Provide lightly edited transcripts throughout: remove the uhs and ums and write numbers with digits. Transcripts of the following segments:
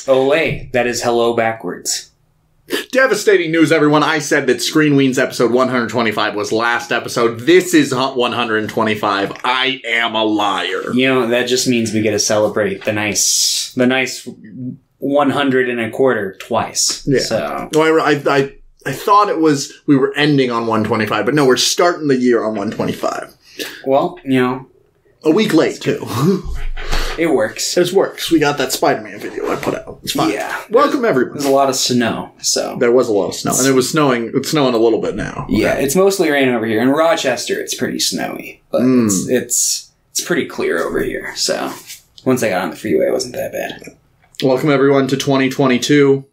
Olay. That is hello backwards. Devastating news, everyone. I said that Screen Weens episode 125 was last episode. This is 125. I am a liar. You know, that just means we get to celebrate the nice 100 and a quarter twice. Yeah. So. Well, I thought it was we were ending on 125, but no, we're starting the year on 125. Well, you know. A week late, too. It works. It works. We got that Spider-Man video I put out. It's fine. Yeah. Welcome, everyone. There's a lot of snow, so. There was a lot of snow, and it was snowing. It's snowing a little bit now. Yeah, it's mostly rain over here. In Rochester, it's pretty snowy, but it's pretty clear over here, so. Once I got on the freeway, it wasn't that bad. Welcome, everyone, to 2022.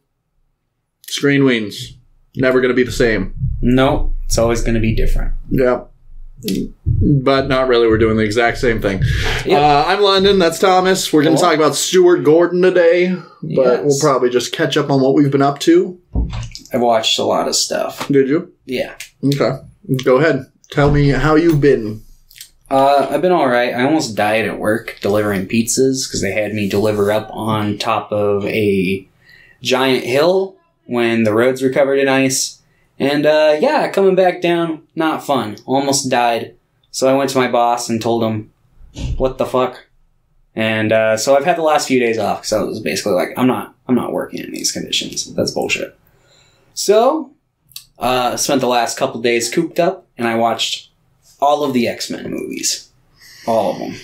Screen Weens. Never going to be the same. Nope. It's always going to be different. Yeah. But not really. We're doing the exact same thing. Yep. I'm London. That's Thomas. We're going to talk about Stuart Gordon today. But we'll probably just catch up on what we've been up to. I've watched a lot of stuff. Did you? Yeah. Okay. Go ahead. Tell me how you've been. I've been alright. I almost died at work delivering pizzas because they had me deliver up on top of a giant hill when the roads were covered in ice. And, coming back down, not fun. Almost died. So I went to my boss and told him, what the fuck? And, so I've had the last few days off. So it was basically like, I'm not working in these conditions. That's bullshit. So, spent the last couple days cooped up, and I watched all of the X-Men movies. All of them.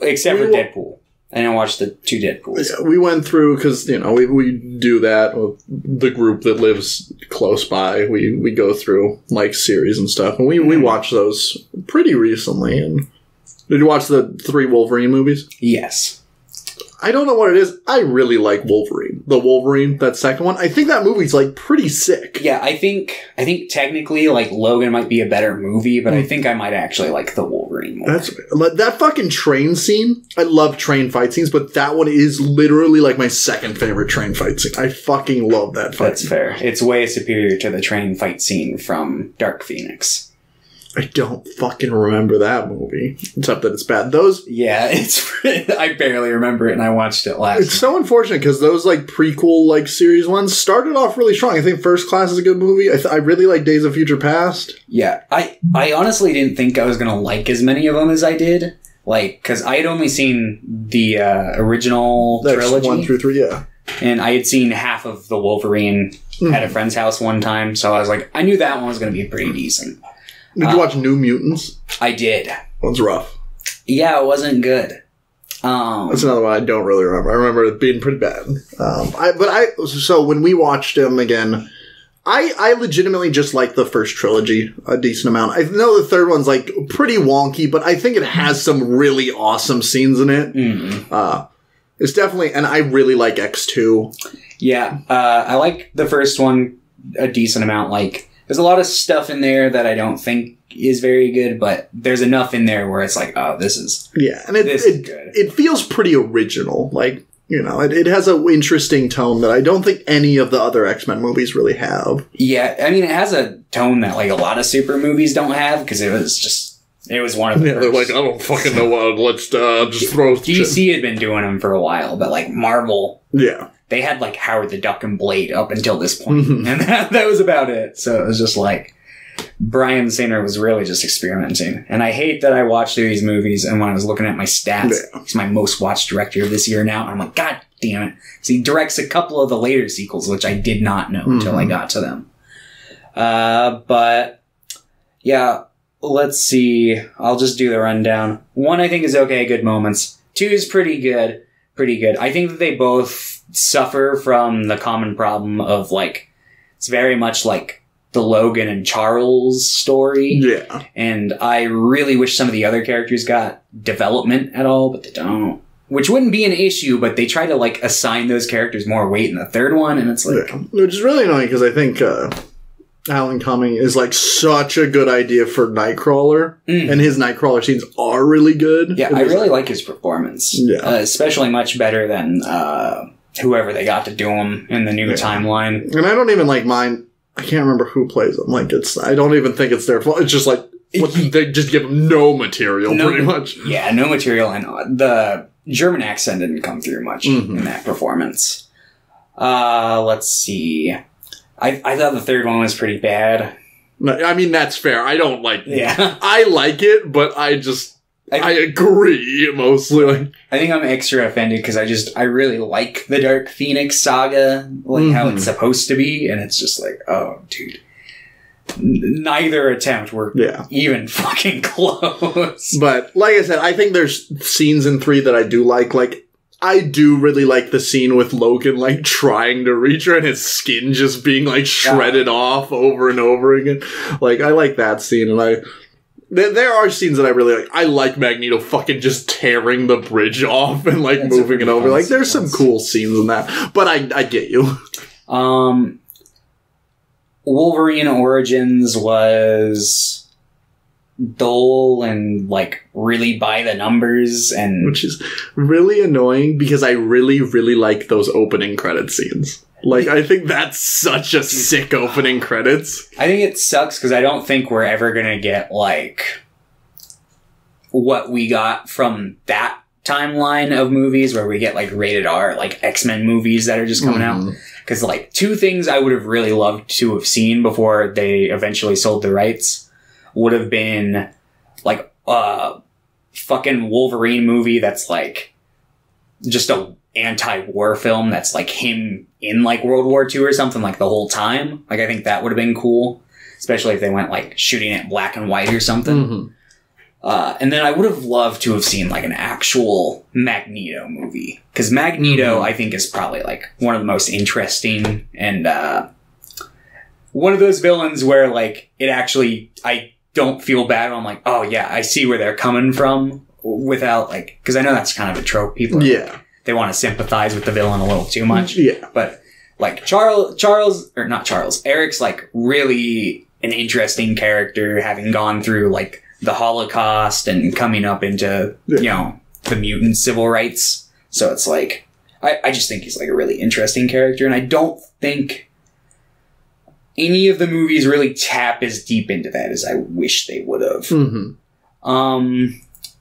Except for Deadpool. I didn't watch the 2 Deadpools. Yeah, we went through, because, we do that with the group that lives close by. We go through, series and stuff. And we watched those pretty recently. And did you watch the 3 Wolverine movies? Yes. I don't know what it is. I really like Wolverine. The Wolverine, that second one. I think that movie's, pretty sick. Yeah, I think technically, Logan might be a better movie, but I think I might actually like the Wolverine more. That fucking train scene. I love train fight scenes, but that one is literally, my second favorite train fight scene. I fucking love that fight. That's fair. It's way superior to the train fight scene from Dark Phoenix. I don't fucking remember that movie. Except that it's bad. Yeah, I barely remember it, and I watched it last It's so unfortunate, because those, prequel, series ones started off really strong. I think First Class is a good movie. I really like Days of Future Past. Yeah, I honestly didn't think I was going to like as many of them as I did. Because I had only seen the original trilogy. 1 through 3, yeah. And I had seen half of the Wolverine at a friend's house one time, so I was like, I knew that one was going to be pretty decent. Did you watch New Mutants? I did. That one's rough. Yeah, it wasn't good. That's another one I don't really remember. I remember it being pretty bad. So when we watched them again, I legitimately just like the first trilogy a decent amount. I know the third one's pretty wonky, but I think it has some really awesome scenes in it. Mm-hmm. It's definitely, and I really like X2. Yeah, I like the first one a decent amount. There's a lot of stuff in there that I don't think is very good, but there's enough in there where it's this is and it feels pretty original. It has an interesting tone that I don't think any of the other X-Men movies really have. Yeah, I mean, it has a tone that a lot of super movies don't have, because it was one of the first. They're I don't fucking know what. Let's just throw. DC had been doing them for a while, but Marvel, yeah. They had Howard the Duck and Blade up until this point, and that was about it. So it was just Bryan Singer was really just experimenting. And I hate that I watched through these movies, and when I was looking at my stats, he's my most watched director of this year now, and I'm like, God damn it. So he directs a couple of the later sequels, which I did not know until I got to them. But yeah, let's see. I'll just do the rundown. 1, I think, is okay, good moments. 2 is pretty good. I think that they both suffer from the common problem of it's very much the Logan and Charles story. Yeah. And I really wish some of the other characters got development at all, but they don't. Which wouldn't be an issue, but they try to assign those characters more weight in the third one, and it's which is really annoying, because I think Alan Cumming is such a good idea for Nightcrawler, and his Nightcrawler scenes are really good. Yeah, I really like his performance. Yeah. Especially much better than whoever they got to do him in the new timeline. And I don't even mine. I can't remember who plays them. I don't even think it's their fault. It's just they just give them no material, pretty much. Yeah, no material, and the German accent didn't come through much in that performance. Let's see. I thought the third one was pretty bad. I mean, that's fair. I don't like it. Yeah. I like it, but I agree, mostly. I think I'm extra offended because I really like the Dark Phoenix saga, like how it's supposed to be, and it's just like, oh, dude. Neither attempt were even fucking close. But, like I said, I think there's scenes in 3 that I do like. Like, I do really like the scene with Logan, like, trying to reach her and his skin just being, like, shredded off over and over again. Like, I like that scene, and there are scenes that I really like. I like Magneto fucking just tearing the bridge off and, like, moving it over. Like, there's some cool scenes in that. But I get you. Wolverine Origins was dull and, like, really by the numbers, and which is really annoying because I really, really like those opening credit scenes. Like, I think that's such a sick opening credits. I think it sucks because I don't think we're ever gonna get, like, what we got from that timeline of movies where we get, like, rated R, like, X-Men movies that are just coming out. Because, like, 2 things I would have really loved to have seen before they eventually sold the rights would have been, like, a fucking Wolverine movie that's, like, just a anti-war film that's, like, him in, like, World War II or something, like, the whole time. Like, I think that would have been cool. Especially if they went, like, shooting it black and white or something. And then I would have loved to have seen, like, an actual Magneto movie. Because Magneto, I think, is probably, like, one of the most interesting and, one of those villains where, like, it actually, I don't feel bad. I'm like, oh, yeah, I see where they're coming from without, like, because I know that's kind of a trope. People, like, they want to sympathize with the villain a little too much. Yeah. But, like, Eric's, like, really an interesting character, having gone through, like, the Holocaust and coming up into, you know, the mutant civil rights. So it's like, I just think he's, like, a really interesting character, and I don't think any of the movies really tap as deep into that as I wish they would have.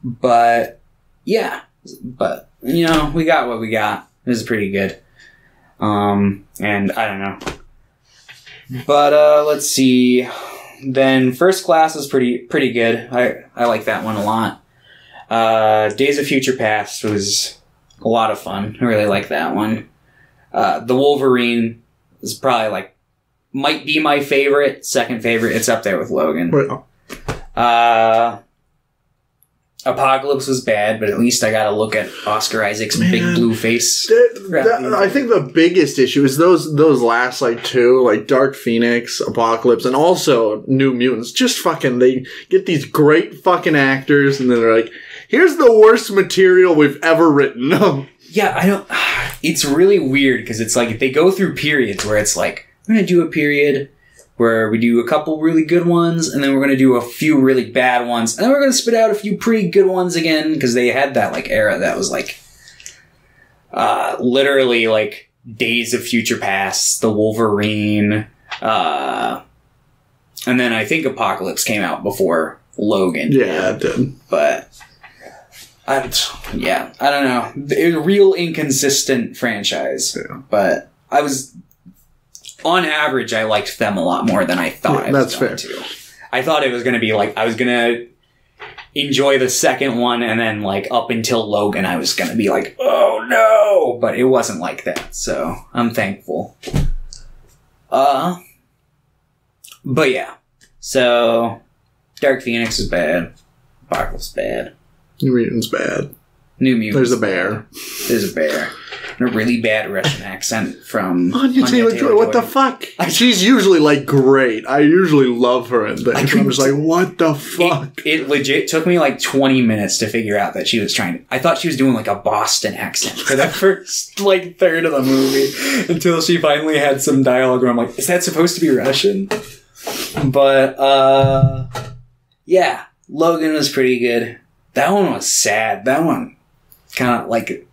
But, yeah. But, you know, we got what we got. It was pretty good. And I don't know. But, let's see. Then First Class was pretty good. I like that one a lot. Days of Future Past was a lot of fun. I really like that one. The Wolverine is probably, like, might be my favorite, second favorite. It's up there with Logan. Apocalypse was bad, but at least I got to look at Oscar Isaac's big blue face. I think the biggest issue is those last, like, 2, like, Dark Phoenix, Apocalypse, and also New Mutants. Just fucking, they get these great fucking actors, and then they're like, here's the worst material we've ever written. Yeah, it's really weird, because it's like, they go through periods where it's like, we're going to do a period where we do a couple really good ones, and then we're going to do a few really bad ones, and then we're going to spit out a few pretty good ones again, because they had that, like, era that was, like, literally, like, Days of Future Past, The Wolverine, and then I think Apocalypse came out before Logan. Yeah, it did. But, I don't know. It was a real inconsistent franchise, but on average, I liked them a lot more than I thought I was going to. I thought it was going to be like, I was going to enjoy the second one, and then, like, up until Logan, I was going to be like, oh no! But it wasn't like that, so I'm thankful. But yeah. So, Dark Phoenix is bad. Apocalypse bad. New Mutants bad. New Mutants. There's a bear. There's a bear. And a really bad Russian accent from Anya Taylor-Joy. What the fuck? She's usually, like, great. I usually love her in things. I'm just like, what the fuck? It legit took me, like, 20 minutes to figure out that she was I thought she was doing, like, a Boston accent for the first, like, third of the movie, until she finally had some dialogue where I'm like, is that supposed to be Russian? But, yeah. Logan was pretty good. That one was sad. That one kind of, like,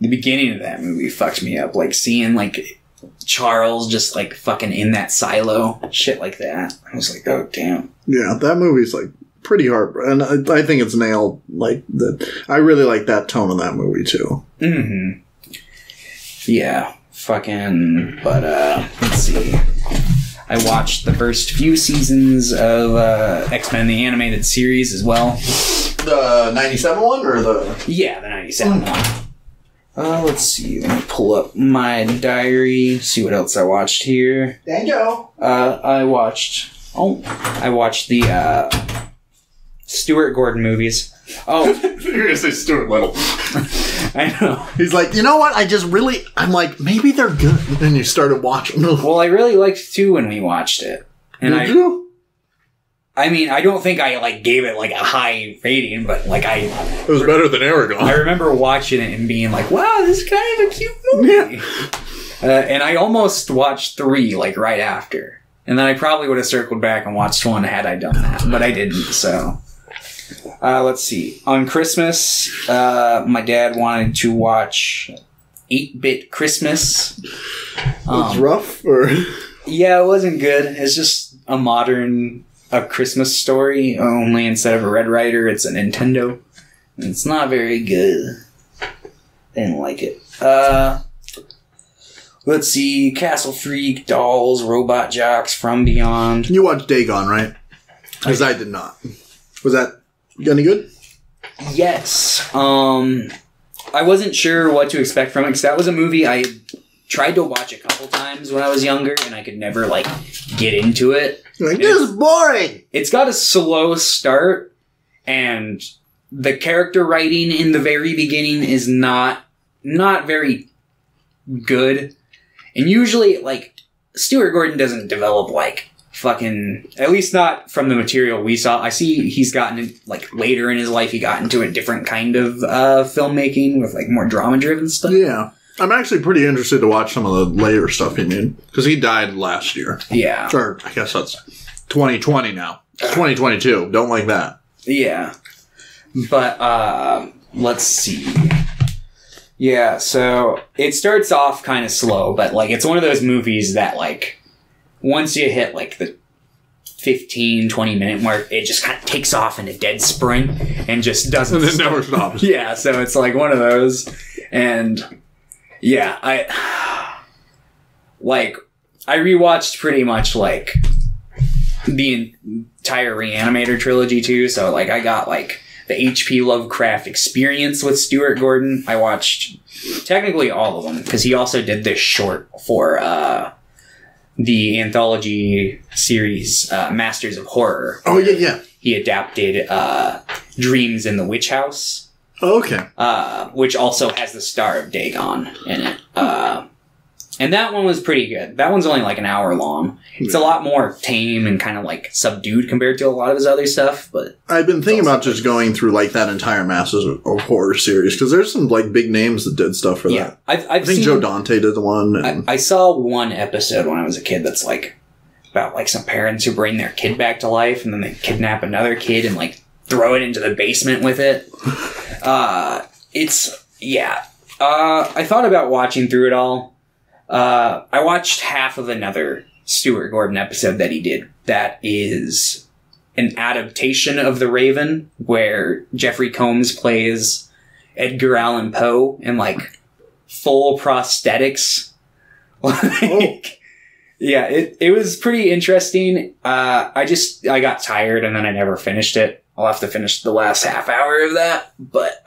the beginning of that movie fucked me up. Like, seeing, like, Charles just, like, fucking in that silo. Shit like that. I was like, oh, damn. Yeah, that movie's, like, pretty hard. And I think it's nailed. Like that. I really like that tone of that movie too. Mm-hmm. Yeah. Fucking. But let's see. I watched the first few seasons of X-Men the Animated Series as well. The 97 one or the? Yeah, the 97 one. Let's see. Let me pull up my diary. See what else I watched here. Thank you. I watched the Stuart Gordon movies. Oh, you're gonna say Stuart Little. I know. He's like, you know what? I'm like, maybe they're good. And then you started watching them. Well, I really liked 2 when we watched it. And Did you? I mean, I don't think I gave it a high rating, but it was better than Aragon. I remember watching it and being like, "Wow, this is kind of a cute movie." Yeah. And I almost watched 3 right after, and then I probably would have circled back and watched 1 had I done that, but I didn't. So, let's see. On Christmas, my dad wanted to watch 8-Bit Christmas. It's rough, or yeah, it wasn't good. It's just a modern. A Christmas story, only instead of a Red Ryder, it's a Nintendo. It's not very good. Didn't like it. Let's see. Castle Freak, Dolls, Robot Jocks, From Beyond. You watched Dagon, right? Because I did not. Was that any good? Yes. I wasn't sure what to expect from it, because that was a movie I tried to watch a couple times when I was younger, and I could never, get into it. This is boring! It's got a slow start, and the character writing in the very beginning is not very good. And usually, Stuart Gordon doesn't develop, fucking... At least not from the material we saw. I see he's gotten, later in his life, he got into a different kind of filmmaking with, more drama-driven stuff. Yeah. I'm actually pretty interested to watch some of the later stuff he made. Because he died last year. Yeah. Or, I guess that's 2020 now. It's 2022. Don't like that. Yeah. But, let's see. Yeah, so it starts off kind of slow, but, it's one of those movies that, once you hit, the 15, 20-minute mark, it just kind of takes off in a dead spring and just doesn't And it never stops. Yeah, so it's, one of those. And... yeah, I rewatched pretty much, the entire Reanimator trilogy, too. So, I got, the H.P. Lovecraft Experience with Stuart Gordon. I watched technically all of them, because he also did this short for the anthology series Masters of Horror. Oh, yeah. He adapted Dreams in the Witch House. Oh, okay. Which also has the star of Dagon in it. And that one was pretty good. That one's only an hour long. It's a lot more tame and kind of subdued compared to a lot of his other stuff. But I've been thinking about just going through that entire Masters of Horror series, because there's some big names that did stuff for that. I think Joe Dante did the one. And I saw one episode when I was a kid that's about some parents who bring their kid back to life, and then they kidnap another kid and throw it into the basement with it. I thought about watching through it all. I watched half of another Stuart Gordon episode that he did. That is an adaptation of The Raven, where Jeffrey Combs plays Edgar Allan Poe in full prosthetics. Yeah, it was pretty interesting. I got tired and then I never finished it. I'll have to finish the last half hour of that. But,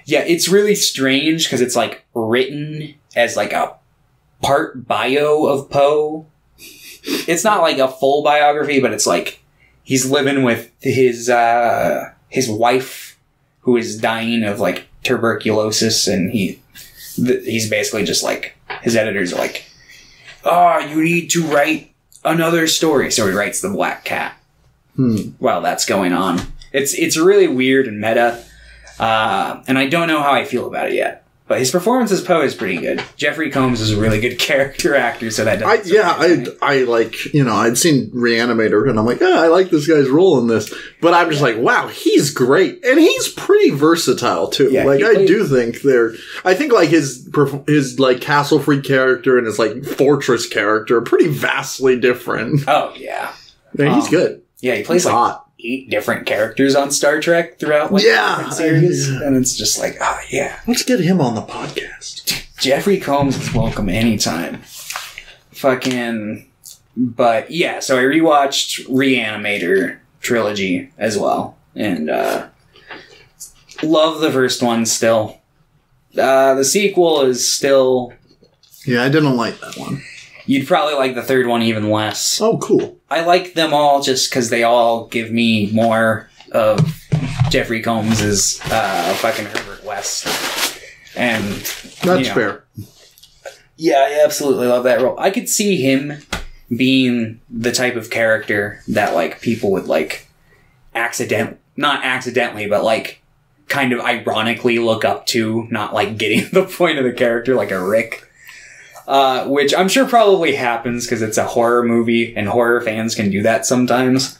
yeah, it's really strange because it's written as a part bio of Poe. It's not a full biography, but it's he's living with his wife who is dying of tuberculosis, and he's basically just his editors are you need to write another story. So he writes The Black Cat. While that's going on. It's really weird and meta. And I don't know how I feel about it yet. But his performance as Poe is pretty good. Jeffrey Combs is a really good character actor, so that doesn't I'd seen Reanimator, and I'm I like this guy's role in this. But I'm just wow, he's great. And he's pretty versatile, too. Yeah, I do think I think, his Castle Freak character and his, Fortress character are pretty vastly different. Oh, yeah. Man, he's good. Yeah, he plays like 8 different characters on Star Trek throughout like different series, and it's just like, oh yeah, let's get him on the podcast. Jeffrey Combs is welcome anytime. But yeah, so I rewatched Reanimator trilogy as well, and love the first one still. The sequel is still... Yeah, I didn't like that one. You'd probably like the third one even less. Oh, cool. I like them all just because they all give me more of Jeffrey Combs' fucking Herbert West. And that's fair. Yeah, I absolutely love that role. I could see him being the type of character that like people would like not accidentally, but like kind of ironically look up to, not like getting the point of the character, like a Rick. Which I'm sure probably happens because it's a horror movie and horror fans can do that sometimes.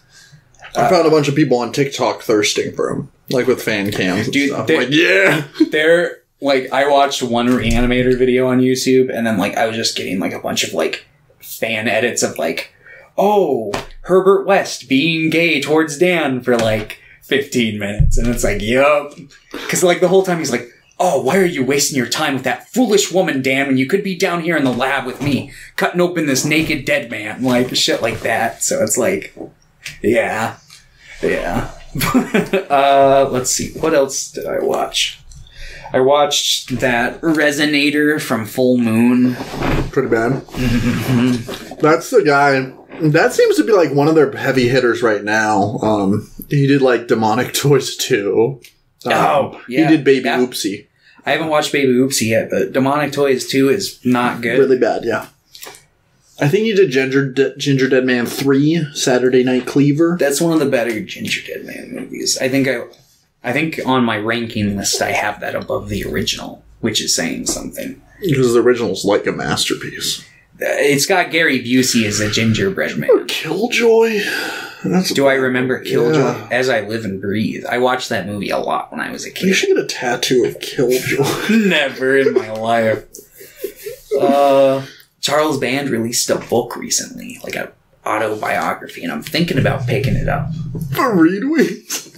I found a bunch of people on TikTok thirsting for him, like with fan cams and stuff. Like, yeah! They're, like, I watched one Reanimator video on YouTube and then, like, I was just getting, like, a bunch of, like, fan edits of, like, oh, Herbert West being gay towards Dan for, like, 15 minutes. And it's like, yup. Because, like, the whole time he's like, oh, why are you wasting your time with that foolish woman, Dan, when you could be down here in the lab with me, cutting open this naked dead man? Like, shit like that. So it's like, yeah. Yeah. Let's see. What else did I watch? I watched that Resonator from Full Moon. Pretty bad. That's the guy... That seems to be, like, one of their heavy hitters right now. He did, like, Demonic Toys 2. Yeah. He did Baby Oopsie. I haven't watched Baby Oopsie yet, but Demonic Toys 2 is not good. Really bad, yeah. I think he did Ginger Dead Man 3, Saturday Night Cleaver. That's one of the better Ginger Dead Man movies. I think on my ranking list I have that above the original, which is saying something. Because the original's like a masterpiece. It's got Gary Busey as a gingerbread man. Or Killjoy. Do I remember Killjoy? Yeah. As I Live and Breathe. I watched that movie a lot when I was a kid. You should get a tattoo of Killjoy. Never in my life. Charles Band released a book recently, like an autobiography, and I'm thinking about picking it up. For Reed Weens.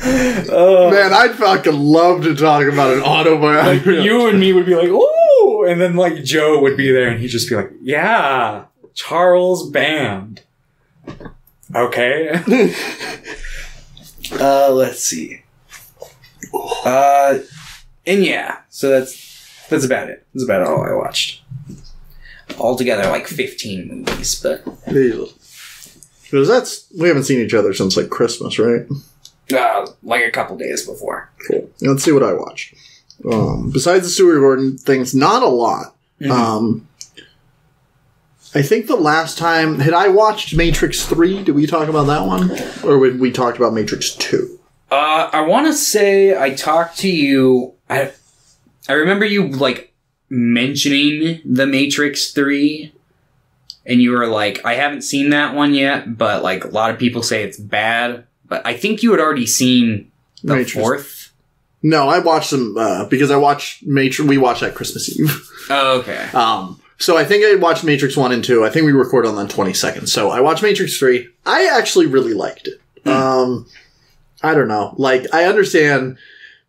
Man, I'd fucking love to talk about an autobiography. Like, you and me would be like, ooh! And then, like, Joe would be there, and he'd just be like, yeah, Charles Band. Okay. Let's see. And yeah, so that's about it. That's about all I watched. Altogether, like 15 movies, but... Because we haven't seen each other since, like, Christmas, right? Like a couple days before. Cool. Let's see what I watched. Besides the Stuart Gordon things, not a lot. Mm-hmm. I think the last time... Had I watched Matrix 3? Did we talk about that one? Or we talked about Matrix 2? I want to say I talked to you... I remember you, like, mentioning The Matrix 3, and you were like, I haven't seen that one yet, but, like, a lot of people say it's bad. But I think you had already seen the Matrix. Fourth. No, I watched them, because I watched Matrix... We watched that Christmas Eve. Oh, okay. So I think I watched Matrix 1 and 2. I think we recorded on the 22nd. So I watched Matrix 3. I actually really liked it. I don't know. Like, I understand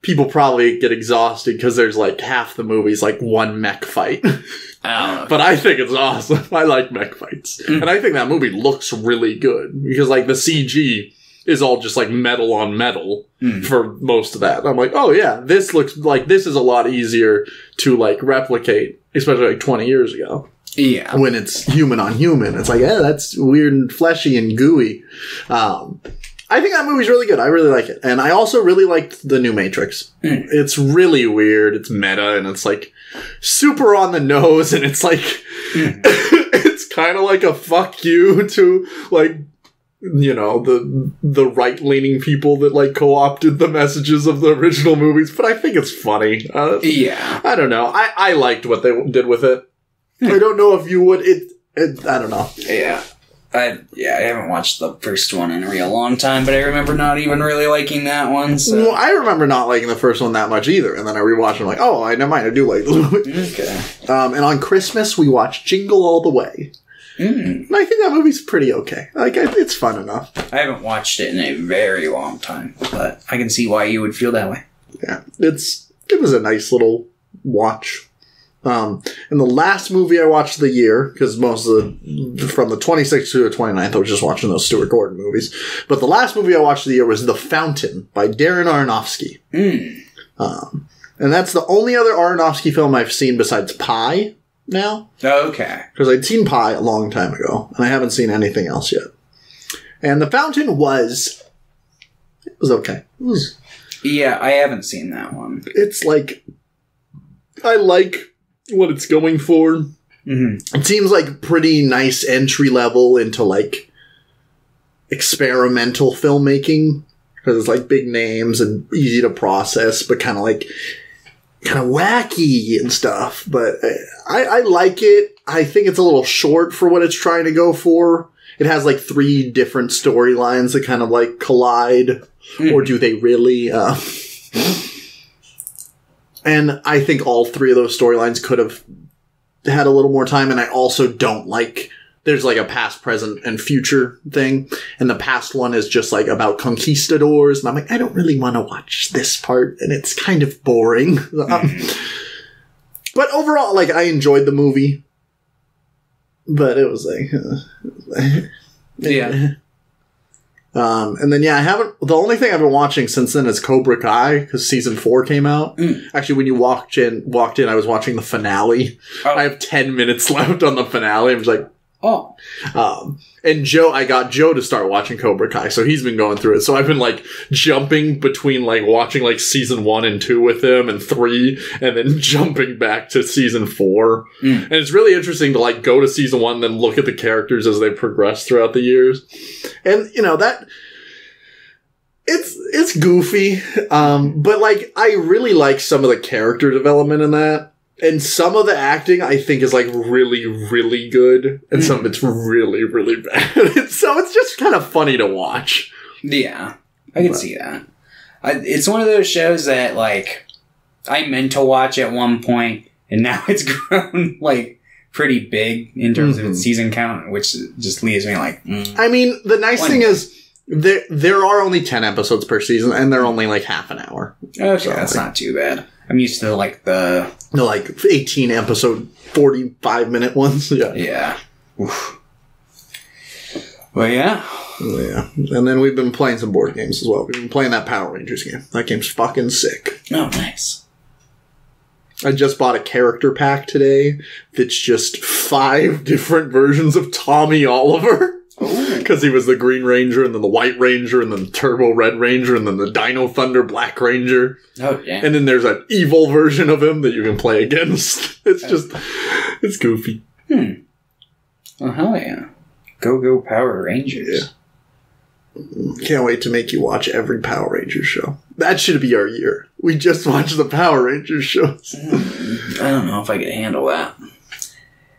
people probably get exhausted because there's, like, half the movie's, like, one mech fight. Oh. But I think it's awesome. I like mech fights. And I think that movie looks really good. Because, like, the CG is all just, like, metal on metal for most of that. I'm like, oh, yeah, this looks like this is a lot easier to, like, replicate, especially, like, 20 years ago. Yeah. When it's human on human. It's like, yeah, that's weird and fleshy and gooey. I think that movie's really good. I really like it. And I also really liked the new Matrix. It's really weird. It's meta and it's like super on the nose and it's like it's kind of like a fuck you to like, you know, the right-leaning people that like co-opted the messages of the original movies. But I think it's funny. Yeah. I don't know. I liked what they did with it. I don't know if you would. I don't know. Yeah. I haven't watched the first one in a real long time, but I remember not even really liking that one. So. Well, I remember not liking the first one that much either, and then I rewatched it and I'm like, oh, never mind, I do like this movie. Okay. And on Christmas, we watched Jingle All the Way. And I think that movie's pretty okay. Like, it's fun enough. I haven't watched it in a very long time, but I can see why you would feel that way. Yeah, it was a nice little watch. And the last movie I watched of the year, because most of from the 26th to the 29th, I was just watching those Stuart Gordon movies. But the last movie I watched of the year was The Fountain by Darren Aronofsky. And that's the only other Aronofsky film I've seen besides Pi now. Okay. Because I'd seen Pi a long time ago, and I haven't seen anything else yet. And The Fountain was okay. Yeah, I haven't seen that one. It's like, I like what it's going for. It seems like pretty nice entry level into like experimental filmmaking, because it's like big names and easy to process, but kind of wacky and stuff. But I like it. I think it's a little short for what it's trying to go for. It has like 3 different storylines that kind of like collide. Or do they really? And I think all 3 of those storylines could have had a little more time. And I also don't like, there's like a past, present, and future thing. And the past one is just like about conquistadors. And I'm like, I don't really want to watch this part. And it's kind of boring. But overall, like, I enjoyed the movie. But it was like... yeah. And then, the only thing I've been watching since then is Cobra Kai, because season 4 came out. Actually, when you walked in, I was watching the finale. Oh. I have 10 minutes left on the finale. I was like, oh. And I got Joe to start watching Cobra Kai, so he's been going through it. So I've been like jumping between like watching like season 1 and 2 with him and 3, and then jumping back to season 4. And it's really interesting to like go to season 1 and then look at the characters as they progress throughout the years. And that it's goofy. But like I really like some of the character development in that. And some of the acting, I think, is, like, really, really good. And some of it's really, really bad. So it's just kind of funny to watch. Yeah, I can see that. It's one of those shows that, like, I meant to watch at one point, and now it's grown, like, pretty big in terms of its season count, which just leaves me like... I mean, the nice thing is, there are only 10 episodes per season, and they're only, like, half an hour. Okay, so, that's not too bad. I'm used to, like, the 18 episode, 45-minute ones. Yeah. Yeah. Oof. Well, yeah. Yeah. And then we've been playing some board games as well. We've been playing that Power Rangers game. That game's fucking sick. Oh, nice. I just bought a character pack today that's just 5 different versions of Tommy Oliver. Because he was the Green Ranger, and then the White Ranger, and then the Turbo Red Ranger, and then the Dino Thunder Black Ranger. Oh, yeah. And then there's an evil version of him that you can play against. It's goofy. Oh, hell yeah. Go Power Rangers. Yeah. Can't wait to make you watch every Power Rangers show. That should be our year. We just watch the Power Rangers shows. I don't know if I could handle that.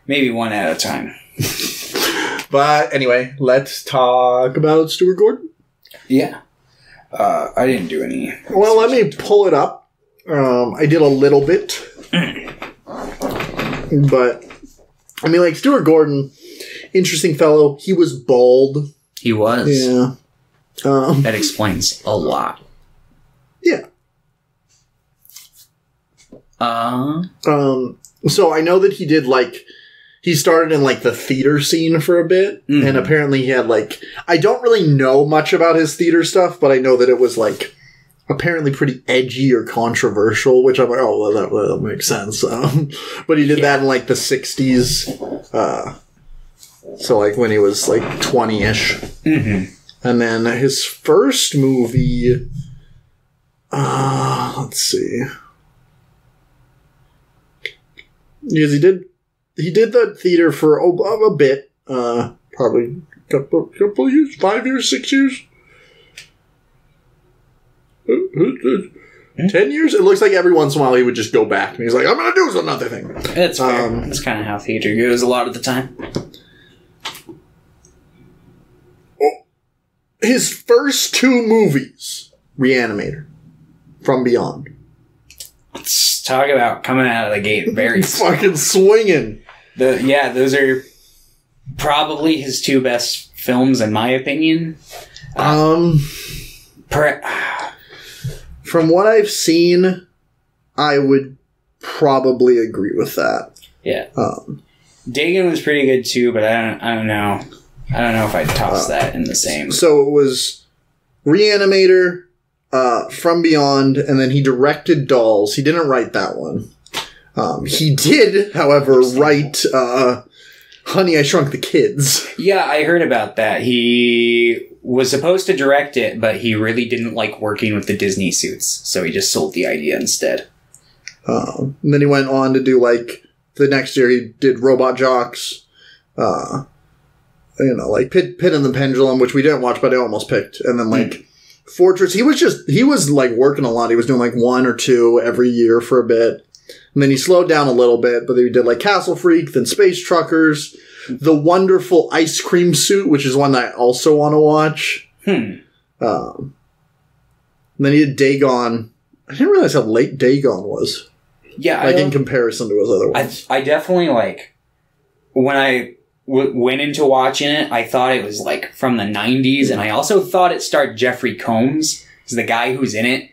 Maybe one at a time. But anyway, let's talk about Stuart Gordon. Yeah. I didn't do any. Well, let me pull it up. I did a little bit. But, I mean, like, Stuart Gordon, interesting fellow. He was bald. He was. Yeah. That explains a lot. Yeah. So I know that he did, like... He started in, like, the theater scene for a bit, and apparently he had, like... I don't really know much about his theater stuff, but I know that it was, like, apparently pretty edgy or controversial, which I'm like, oh, well, that makes sense. But he did that in, like, the 60s. So, like, when he was, like, 20-ish. And then his first movie... let's see. Because he did the theater for a bit, probably a couple of years, 5 years, 6 years, 10 years. It looks like every once in a while he would just go back and he's like, I'm going to do another thing. That's fair. That's kind of how theater goes a lot of the time. His first 2 movies, Reanimator, From Beyond. Let's talk about coming out of the gate very fucking swinging. Those are probably his two best films, in my opinion. From what I've seen, I would probably agree with that. Yeah. Dagon was pretty good too, but I don't know. I don't know if I'd toss that in the same. So it was Reanimator, From Beyond, and then he directed Dolls. He didn't write that one. He did, however, write Honey, I Shrunk the Kids. Yeah, I heard about that. He was supposed to direct it, but he really didn't like working with the Disney suits, so he just sold the idea instead. And then he went on to do, like, the next year he did Robot Jocks, like Pit and the Pendulum, which we didn't watch, but I almost picked. And then, like, Fortress. He was, like, working a lot. He was doing, like, 1 or 2 every year for a bit. And then he slowed down a little bit, but then he did, like, Castle Freak, then Space Truckers, The Wonderful Ice Cream Suit, which is one that I also want to watch. And then he did Dagon. I didn't realize how late Dagon was. Yeah. Like, in comparison to his other ones. I definitely, like, when I went into watching it, I thought it was, like, from the 90s, and I also thought it starred Jeffrey Combs, is the guy who's in it.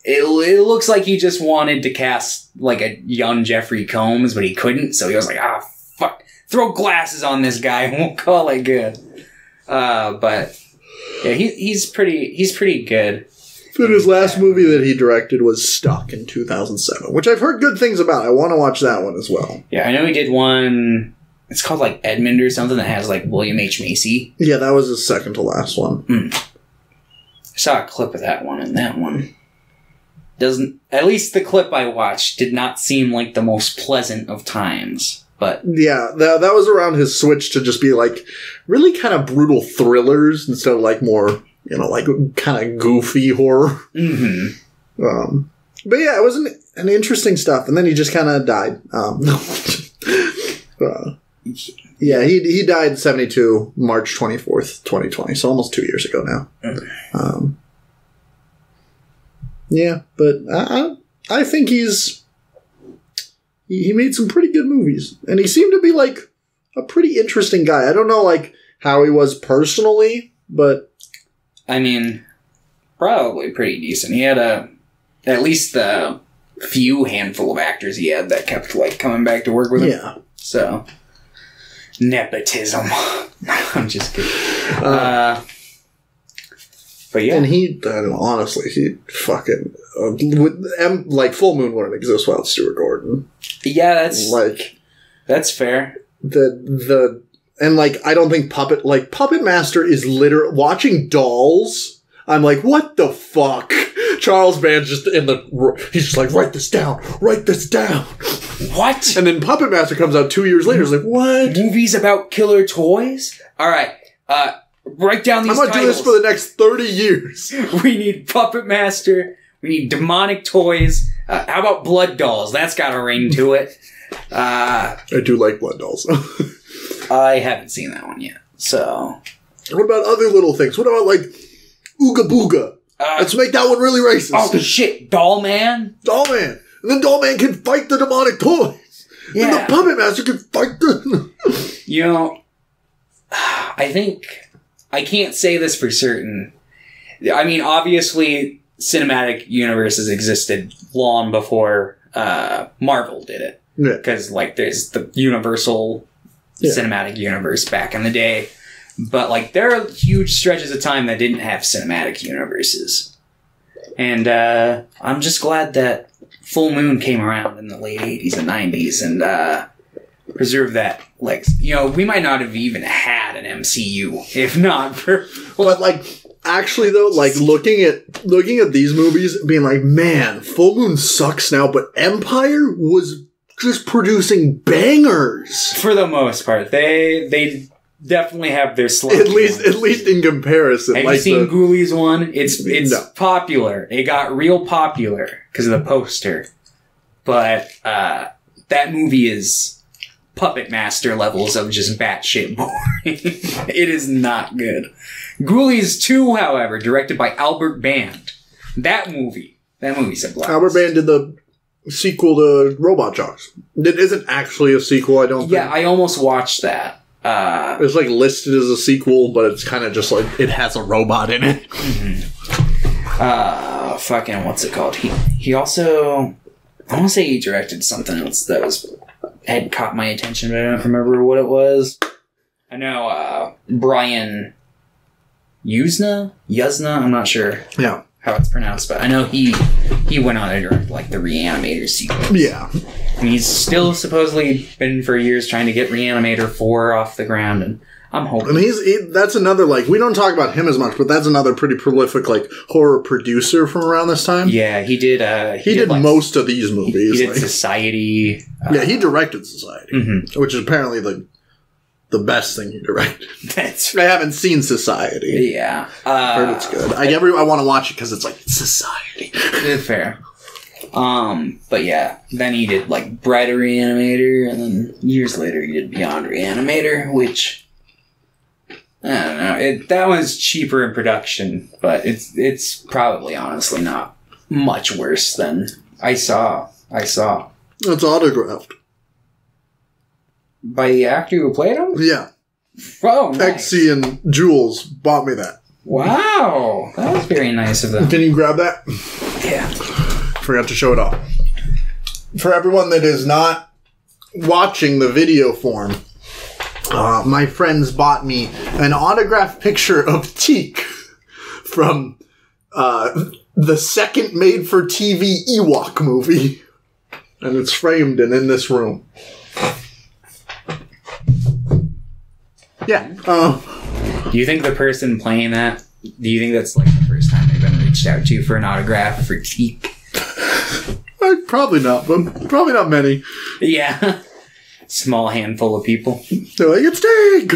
It looks like he just wanted to cast, like, a young Jeffrey Combs, but he couldn't, so he was like, fuck, throw glasses on this guy, and we'll call it good. But, yeah, he's pretty good. But his last movie that he directed was Stuck in 2007, which I've heard good things about. I want to watch that one as well. Yeah, I know he did one, it's called, like, Edmund or something, that has, like, William H. Macy. Yeah, that was his second to last one. I saw a clip of that one, and that one at least the clip I watched did not seem like the most pleasant of times, but... Yeah, that was around his switch to just be, like, really kind of brutal thrillers instead of, like, more, like, kind of goofy horror. Mm-hmm. But yeah, it was an interesting stuff, and then he just kind of died. Yeah, he died 72, March 24th, 2020, so almost 2 years ago now. Okay. Yeah, but I think he made some pretty good movies, and he seemed to be, like, a pretty interesting guy. I don't know, like, how he was personally, but... I mean, probably pretty decent. He had at least the few handful of actors he had that kept, like, coming back to work with him. Yeah. So, nepotism. I'm just kidding. But yeah. And honestly, he fucking... Full Moon wouldn't exist without Stuart Gordon. Yeah, that's fair. And, like, I don't think Puppet Master is literally... Watching Dolls, I'm like, what the fuck? Charles Band's just he's just like, write this down. What? And then Puppet Master comes out 2 years later. It's like, what? Movies about killer toys? Alright, write down these titles. I'm gonna do this for the next 30 years. We need Puppet Master. We need demonic toys. How about Blood Dolls? That's got a ring to it. I do like Blood Dolls. I haven't seen that one yet, so... What about other little things? What about, like, Ooga Booga? Let's make that one really racist. Oh, shit. Doll Man? Doll Man. And then Doll Man can fight the demonic toys. Yeah. And the Puppet Master can fight the... I think... I can't say this for certain. I mean, obviously, cinematic universes existed long before Marvel did it. Yeah. Because, like, there's the Universal cinematic universe back in the day. But, like, there are huge stretches of time that didn't have cinematic universes. And I'm just glad that Full Moon came around in the late 80s and 90s and preserved that. Like, we might not have even had an MCU if not for... But, like, actually, though, like, looking at these movies, being like, man, Full Moon sucks now, but Empire was just producing bangers. For the most part. They definitely have their slot. At least in comparison. Have you seen Ghoulies one? It's popular. It got real popular because of the poster. But that movie is Puppet Master levels of just batshit boring. It is not good. Ghoulies 2, however, directed by Albert Band. That movie's a blast. Albert Band did the sequel to Robot Jocks. It isn't actually a sequel, I don't think. Yeah, I almost watched that. It's like listed as a sequel, but it's kind of just like it has a robot in it. Fucking what's it called? He also, I want to say he directed something else that had caught my attention, but I don't remember what it was. I know Brian Yuzna, I'm not sure. Yeah. How it's pronounced, but I know he went on to direct like the Reanimator sequence. Yeah. And he's still supposedly been for years trying to get Reanimator 4 off the ground, and I'm hoping. And that's another, like, we don't talk about him as much, but that's another pretty prolific, like, horror producer from around this time. Yeah, he did. He did like, most of these movies. He did Society. Yeah, he directed Society, which is apparently the best thing he directed. That's I haven't seen Society. Yeah. Heard it's good. I want to watch it because it's like, Society. Fair. But yeah, then he did like Bride of Reanimator, and then years later he did Beyond Reanimator, which I don't know. That was cheaper in production, but it's probably honestly not much worse than I saw. It's autographed. By the actor who played him? Yeah. Oh, nice. XC and Jules bought me that. Wow. That was very nice of them. Can you grab that? Yeah. Forgot to show it off. For everyone that is not watching the video form, my friends bought me an autographed picture of Teak from the second made-for-TV Ewok movie. And it's framed and in this room. Yeah. Do you think the person playing that, do you think that's like the first time they've been reached out to for an autograph for Teak? Probably not, but probably not many. Yeah. Small handful of people. They're like, it's Teak!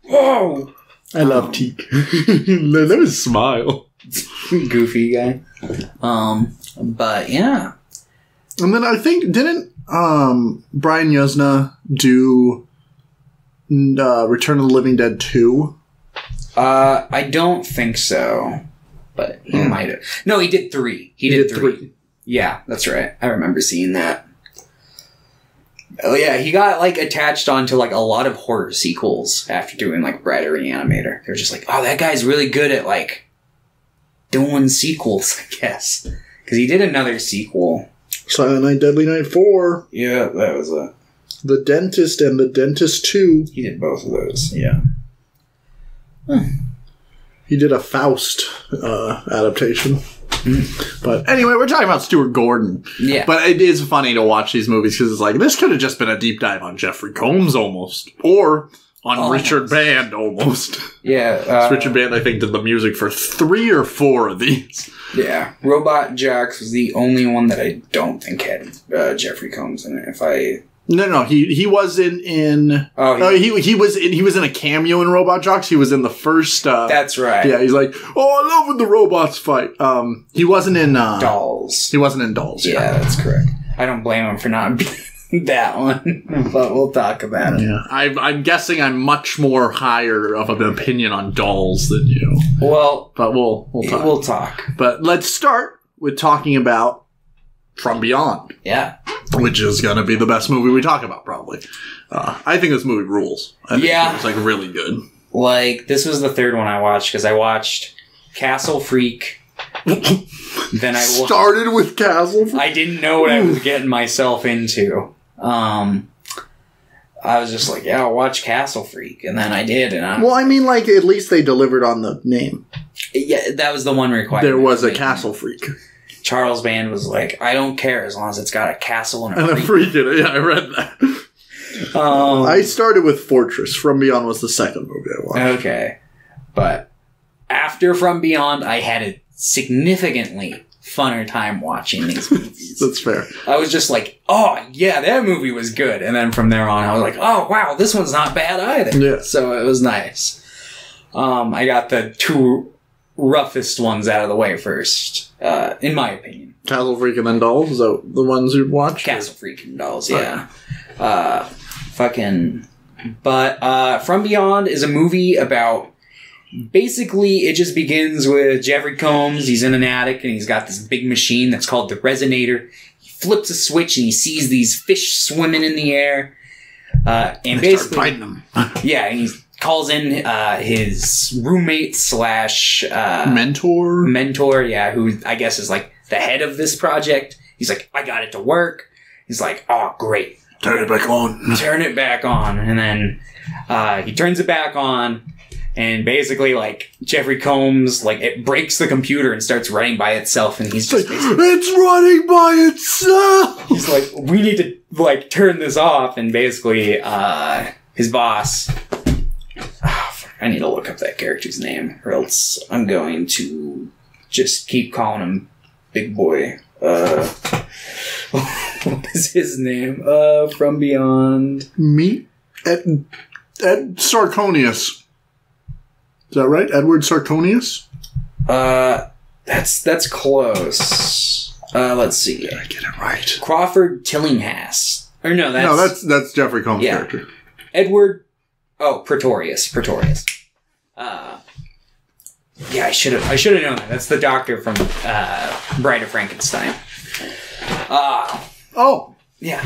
Whoa! I love Teak. Let me smile. Goofy guy. But yeah. And then I think, didn't Brian Yuzna do Return of the Living Dead 2? I don't think so. But he might have. No, he did 3. He did 3. Yeah, that's right. I remember seeing that. Oh yeah, he got like attached onto like a lot of horror sequels after doing like Bride of Reanimator. They're just like, oh, that guy's really good at like doing sequels, I guess. Because he did another sequel. Silent Night, Deadly Night 4. Yeah, that was it. The Dentist and The Dentist 2. He did both of those, yeah. He did a Faust adaptation. But anyway, we're talking about Stuart Gordon. Yeah. But it is funny to watch these movies because it's like, this could have just been a deep dive on Jeffrey Combs almost. Or on Richard Band almost. Yeah. Richard Band, I think, did the music for 3 or 4 of these. Yeah. Robot Jocks was the only one that I don't think had Jeffrey Combs in it. No, he was in he was in a cameo in Robot Jocks. He was in the first That's right. Yeah, he's like, "Oh, I love when the robots fight." He wasn't in Dolls. He wasn't in Dolls. Yeah, that's correct. I don't blame him for not being that one, but we'll talk about it. Yeah. I'm guessing I'm much more higher of an opinion on Dolls than you. Well, but we'll talk. We'll talk. But let's start with talking about From Beyond. Yeah. Which is going to be the best movie we talk about, probably. I think this movie rules. I think it was, like, really good. Like, this was the third one I watched, because I watched Castle Freak. Then I started with Castle Freak? I didn't know what I was getting myself into. I was just like, yeah, I'll watch Castle Freak. And then I did. Well, I mean, like, at least they delivered on the name. Yeah, that was the one requirement. There was a Castle Freak. Charles Band was like, I don't care as long as it's got a castle and a freak in it. Yeah, I read that. I started with Fortress. From Beyond was the second movie I watched. Okay. But after From Beyond, I had a significantly funner time watching these movies. That's fair. I was just like, oh, yeah, that movie was good. And then from there on, I was like, oh, wow, this one's not bad either. Yeah. So it was nice. I got the 2 roughest ones out of the way first, in my opinion. Castle Freak and then Dolls? Is that the ones you've watched? Castle Freak and Dolls, yeah. But From Beyond is a movie about, basically, it just begins with Jeffrey Combs. He's in an attic, and he's got this big machine that's called the Resonator. He flips a switch, and he sees these fish swimming in the air. And basically, fighting him. yeah, he calls in his roommate slash mentor, yeah, who I guess is like the head of this project. He's like, I got it to work. He's like, oh, great. Turn it back on. Turn it back on. And then he turns it back on. And basically, like, Jeffrey Combs, like, it breaks the computer and starts running by itself. And he's just it's running by itself! He's like, we need to, like, turn this off. And basically, his boss... Oh, fuck, I need to look up that character's name, or else I'm going to just keep calling him Big Boy. What is his name? From Beyond. Ed Sarconius. Is that right? Edward Sarconius? That's close. Let's see. Did I get it right? Crawford Tillinghast. Or no, that's Jeffrey Combs' character. Edward. Oh, Pretorius. Yeah, I should have known that. That's the doctor from Bride of Frankenstein. Oh. Yeah.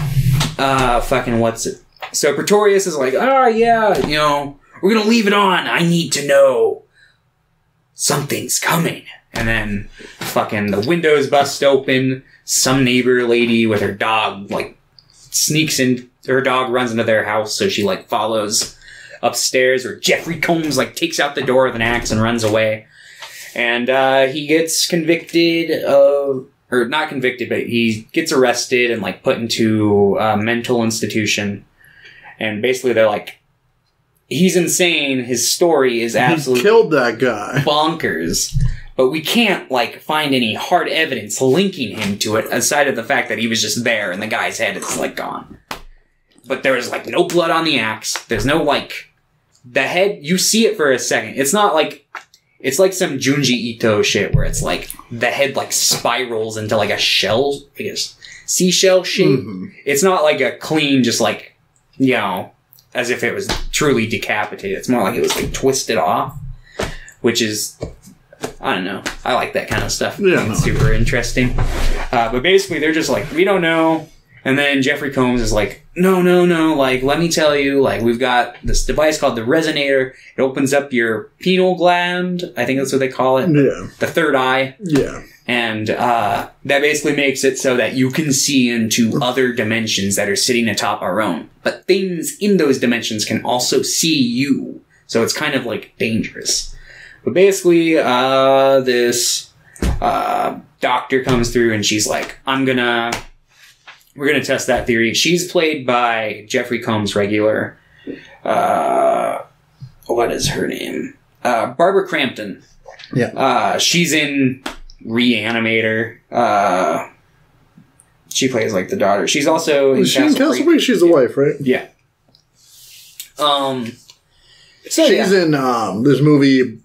Fucking what's it? So Pretorius is like, yeah, you know, we're gonna leave it on. I need to know something's coming. And then fucking the windows bust open. Some neighbor lady with her dog, like, sneaks in. Her dog runs into their house, so she, like, follows upstairs. Or Jeffrey Combs, like, takes out the door with an axe and runs away. And he gets convicted of... Or not convicted, but he gets arrested and, like, put into a mental institution. And basically they're like, he's insane. His story is absolutely... He killed that guy. Bonkers. But we can't, like, find any hard evidence linking him to it, aside of the fact that he was just there and the guy's head is, like, gone. But there was, like, no blood on the axe. There's no, like... The head, you see it for a second. It's not, like... It's like some Junji Ito shit where it's, like, the head, like, spirals into, like, a shell, I guess, seashell shape. Mm-hmm. It's not, like, a clean, just, like, you know, as if it was truly decapitated. It's more like it was, like, twisted off. Which is... I don't know. I like that kind of stuff. Yeah, it's super interesting. But basically, they're just like, we don't know. And then Jeffrey Combs is like, no. Like, let me tell you. Like, we've got this device called the resonator. It opens up your pineal gland. I think that's what they call it. Yeah. The third eye. Yeah. And that basically makes it so that you can see into other dimensions that are sitting atop our own. But things in those dimensions can also see you. So it's kind of, like, dangerous. But basically, this doctor comes through and she's like, we're gonna test that theory. She's played by Jeffrey Combs' regular, what is her name? Barbara Crampton. Yeah. She's in Reanimator. She plays, like, the daughter. She's also in Castle Freak? She's the wife, right? Yeah. So she's in this movie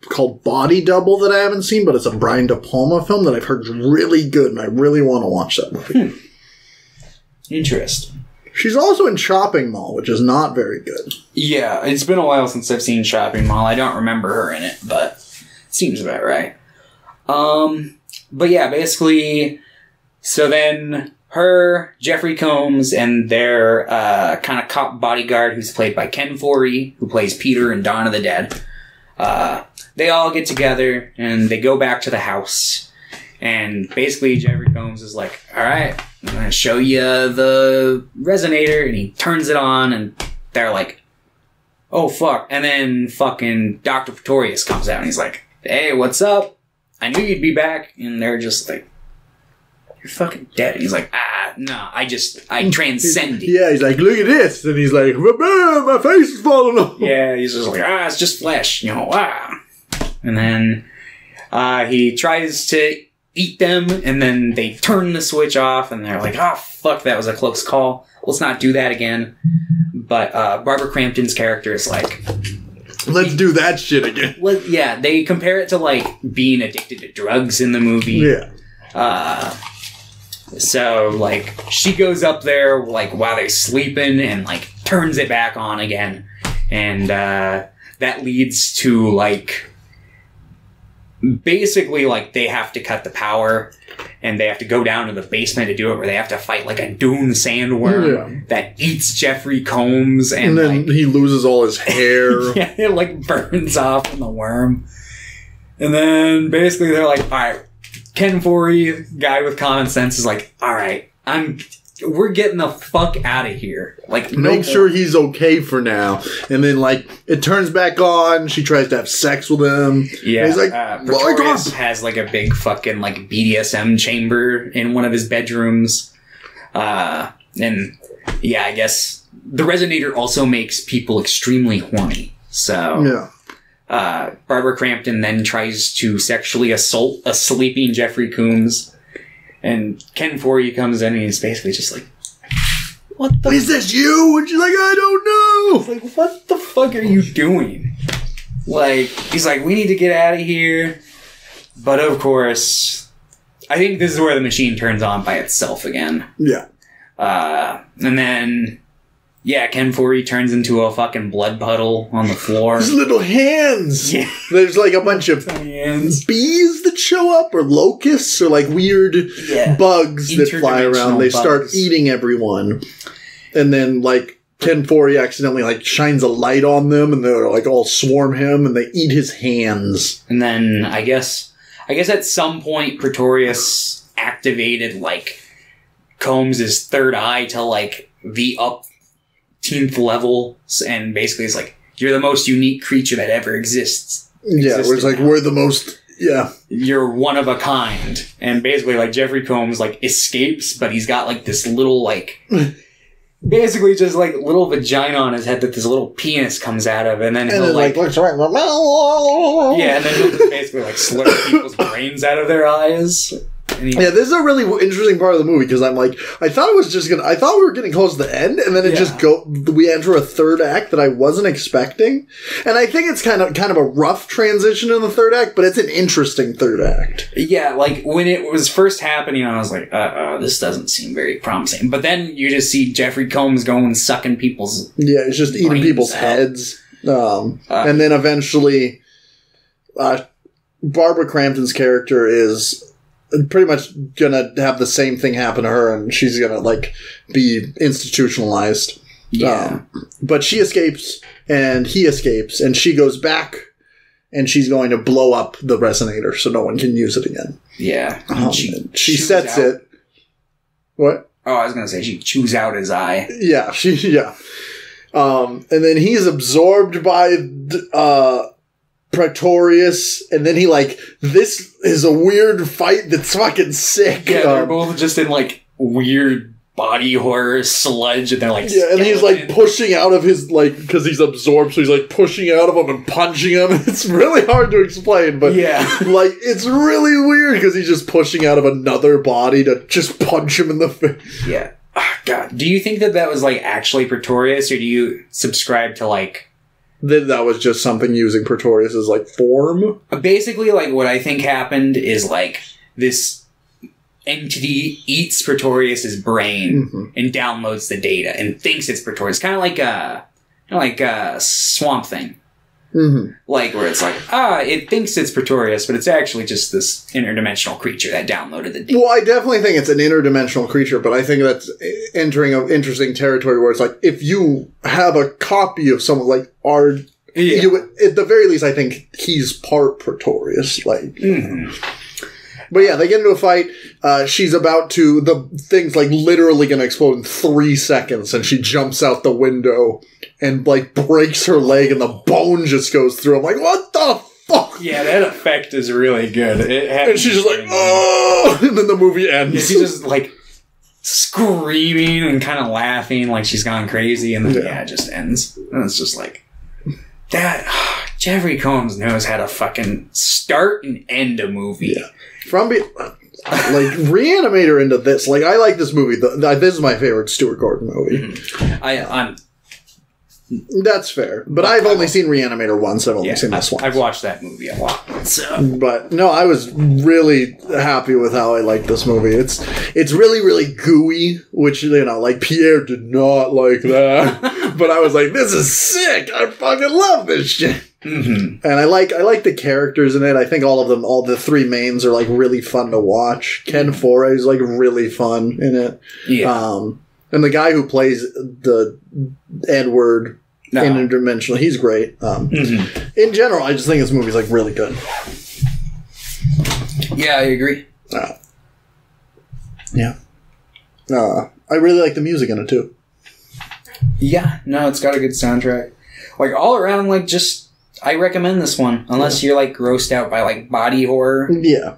called Body Double that I haven't seen, but it's a Brian De Palma film that I've heard is really good, and I really want to watch that movie. Interesting. She's also in Shopping Mall, which is not very good. Yeah, it's been a while since I've seen Shopping Mall. I don't remember her in it, but it seems about right. But yeah, basically, so then her, Jeffrey Combs, and their kind of cop bodyguard, who's played by Ken Foree, who plays Peter in Dawn of the Dead, they all get together and they go back to the house. And basically Jeffrey Combs is like, all right, I'm going to show you the resonator. And he turns it on and they're like, oh, fuck. And then fucking Dr. Pretorius comes out and he's like, hey, what's up? I knew you'd be back. And they're just like, you're fucking dead. And he's like, no, I transcended. Yeah, he's like, look at this. And he's like, my face is falling off. Yeah, he's just like, it's just flesh, you know, And then he tries to eat them, and then they turn the switch off, and they're like, fuck, that was a close call. Let's not do that again. But Barbara Crampton's character is like, let's do that shit again. Yeah, they compare it to, like, being addicted to drugs in the movie. Yeah. So, like, she goes up there, like, while they're sleeping, and, like, turns it back on again. And that leads to, like... Basically, like, they have to cut the power, and they have to go down to the basement to do it, where they have to fight like a dune sandworm that eats Jeffrey Combs, and then he loses all his hair. Yeah, it like burns off from the worm. And then basically they're like, all right, Ken Foree, guy with common sense, is like, all right, we're getting the fuck out of here. Like, make sure he's okay for now. And then, like, it turns back on. She tries to have sex with him. Yeah. And he's like, Pretorius has like a big fucking like BDSM chamber in one of his bedrooms. And yeah, I guess the Resonator also makes people extremely horny. So Barbara Crampton then tries to sexually assault a sleeping Jeffrey Combs. And Ken Foree comes in and he's basically just like, what the... Is this you? And she's like, I don't know. It's like, what the fuck are you doing? Like, he's like, we need to get out of here. But of course, I think this is where the machine turns on by itself again. Yeah. And then... yeah, Ken Foree turns into a fucking blood puddle on the floor. His little hands! Yeah. There's like a bunch of bees that show up, or locusts, or like weird bugs that fly around. They start eating everyone. And then like Ken Foree accidentally like shines a light on them, and they're like all swarm him, and they eat his hands. And then I guess at some point Pretorius activated like Combs' third eye to like the 18th level, and basically it's like, you're the most unique creature that ever exists. Yeah, where it's like, we're the most, you're one of a kind. And basically like Jeffrey Combs like escapes, but he's got like this little like basically just like little vagina on his head that this little penis comes out of, and then he'll like looks around, yeah, and then he'll just basically like slurp people's brains out of their eyes. Yeah, this is a really interesting part of the movie, because I'm like, I thought we were getting close to the end, and then we enter a third act that I wasn't expecting. And I think it's kind of a rough transition in the third act, but it's an interesting third act. Yeah, like when it was first happening, I was like, this doesn't seem very promising. But then you just see Jeffrey Combs going sucking people's he's just eating people's heads. And then eventually, Barbara Crampton's character is pretty much gonna have the same thing happen to her, and she's gonna like be institutionalized. Yeah. But she escapes, and he escapes, and she goes back, and she's going to blow up the Resonator so no one can use it again. Yeah. She sets it. What? Oh, I was gonna say she chews out his eye. Yeah. And then he's absorbed by Pretorius, and then he this is a weird fight that's fucking sick. Yeah, they're both just in weird body horror sludge, and they're and he's pushing out of his because he's absorbed, so he's pushing out of him and punching him. It's really hard to explain, but it's really weird because he's just pushing out of another body to just punch him in the face. Yeah. Oh, God, do you think that was actually Pretorius, or do you subscribe to that was just something using Pretorius as form? Basically, what I think happened is this entity eats Pretorius's brain and downloads the data and thinks it's Pretorius, kind of like a Swamp Thing. Where it's it thinks it's Pretorius, but it's actually just this interdimensional creature that downloaded the data. Well, I definitely think it's an interdimensional creature, but I think that's entering an interesting territory where it's if you have a copy of someone you would, at the very least, I think he's part Pretorius. But yeah, they get into a fight. She's about to, the thing's literally going to explode in 3 seconds, and she jumps out the window and breaks her leg, and the bone just goes through. I'm like, what the fuck? Yeah, that effect is really good. And she's just oh, and then the movie ends. Yeah, she's just screaming and kind of laughing like she's gone crazy, and then it just ends. And it's just that. Jeffrey Combs knows how to fucking start and end a movie. Yeah. From Reanimator into this, I like this movie. This is my favorite Stuart Gordon movie. I'm That's fair, but I've only seen Reanimator once. I've only seen this one. I've watched that movie a lot. But no, I was really happy with how I liked this movie. It's really, really gooey, which Pierre did not like that. But I was like, this is sick. I fucking love this shit. And I like the characters in it. I think all the three mains are like really fun to watch. Ken Foray is like really fun in it. Yeah. And the guy who plays the Edward interdimensional, he's great. In general, I just think this movie's like really good. Yeah, I agree. Yeah. I really like the music in it too. Yeah, no, it's got a good soundtrack. Like all around, like just I recommend this one unless you're like grossed out by like body horror. Yeah.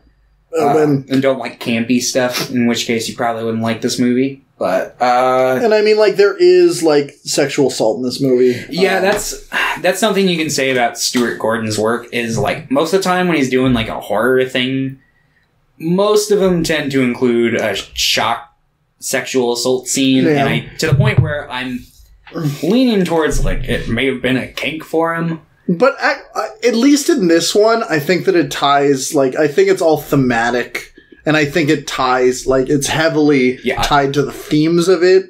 And don't like campy stuff, in which case you probably wouldn't like this movie. But and I mean, like there is like sexual assault in this movie. Yeah, that's something you can say about Stuart Gordon's work. Is like most of the time when he's doing like a horror thing, most of them tend to include a shock sexual assault scene, and to the point where I'm leaning towards like it may have been a kink for him. But at least in this one, I think that it ties, like, I think it's all thematic, and I think it ties, like, it's heavily tied to the themes of it.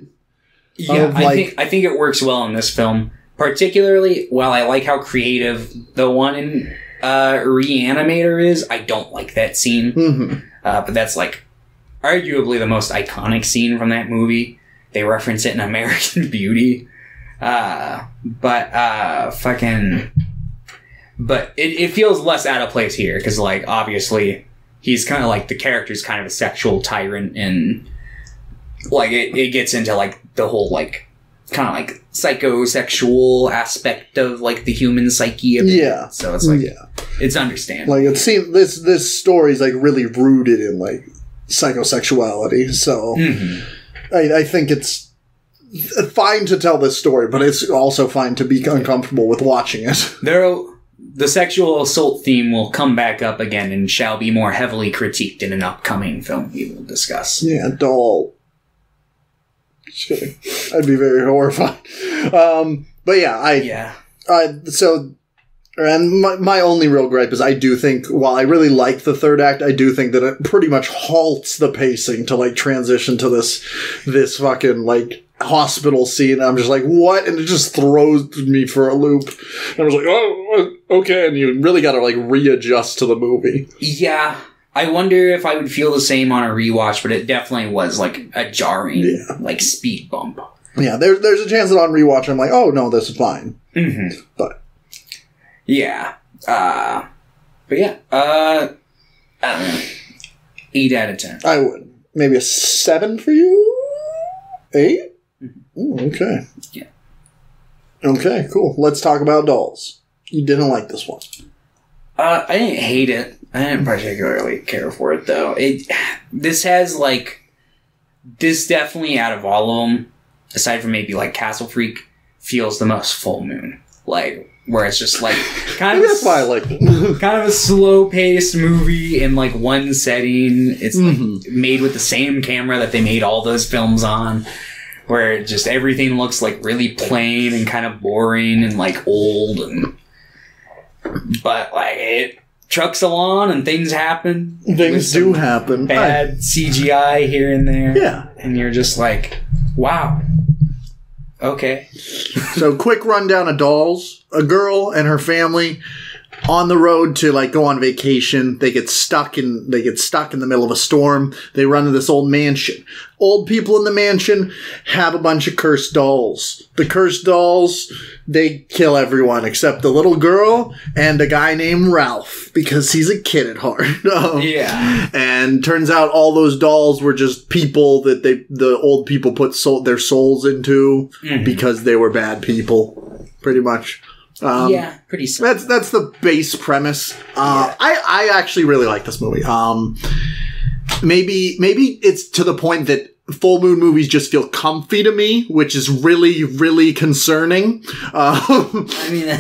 Yeah, I think it works well in this film. Particularly, while I like how creative the one in Reanimator is, I don't like that scene. But that's, like, arguably the most iconic scene from that movie. They reference it in American Beauty. But it feels less out of place here, because, like, obviously, he's kind of, like, the character's kind of a sexual tyrant, and, like, it gets into, like, the whole, like, kind of, like, psychosexual aspect of, like, the human psyche of it. Yeah. So it's, like, it's understandable. Like, it seems, this story's, like, really rooted in, like, psychosexuality, so I think it's fine to tell this story, but it's also fine to be uncomfortable with watching it. The sexual assault theme will come back up again and shall be more heavily critiqued in an upcoming film we will discuss. Yeah, doll. Just kidding. I'd be very horrified. But yeah, and my only real gripe is I do think, while I really like the third act, I do think that it pretty much halts the pacing to, like, transition to this fucking, like, hospital scene. I'm just like, what? And it just throws me for a loop. And I was like, oh, okay. And you really got to, like, readjust to the movie. Yeah. I wonder if I would feel the same on a rewatch, but it definitely was, like, a jarring, like, speed bump. Yeah, there's a chance that on rewatch I'm like, oh, no, this is fine. But. Yeah. But yeah. I don't know. 8 out of 10. I would. Maybe a 7 for you? 8? Ooh, okay. Yeah. Okay, cool. Let's talk about Dolls. You didn't like this one. I didn't hate it. I didn't particularly care for it, though. This definitely, out of all of them, aside from maybe, like, Castle Freak, feels the most Full Moon. Like, where it's just, like, kind of... That's why I like it. Kind of a slow-paced movie in, like, one setting. It's, like, made with the same camera that they made all those films on. Where just everything looks, like, really plain and kind of boring and, like, old. But, like, it trucks along and things happen. Things do happen. Bad CGI here and there. Yeah. And you're just like, wow. Okay. So, quick rundown of Dolls. A girl and her family on the road to, like, go on vacation. They get stuck in the middle of a storm. They run to this old mansion. Old people in the mansion have a bunch of cursed dolls. The cursed dolls, they kill everyone except the little girl and a guy named Ralph, because he's a kid at heart. Yeah. And turns out all those dolls were just people that the old people put their souls into because they were bad people, pretty much. Pretty simple. That's the base premise. I actually really like this movie. Maybe it's to the point that full moon movies just feel comfy to me, which is really, really concerning. I mean,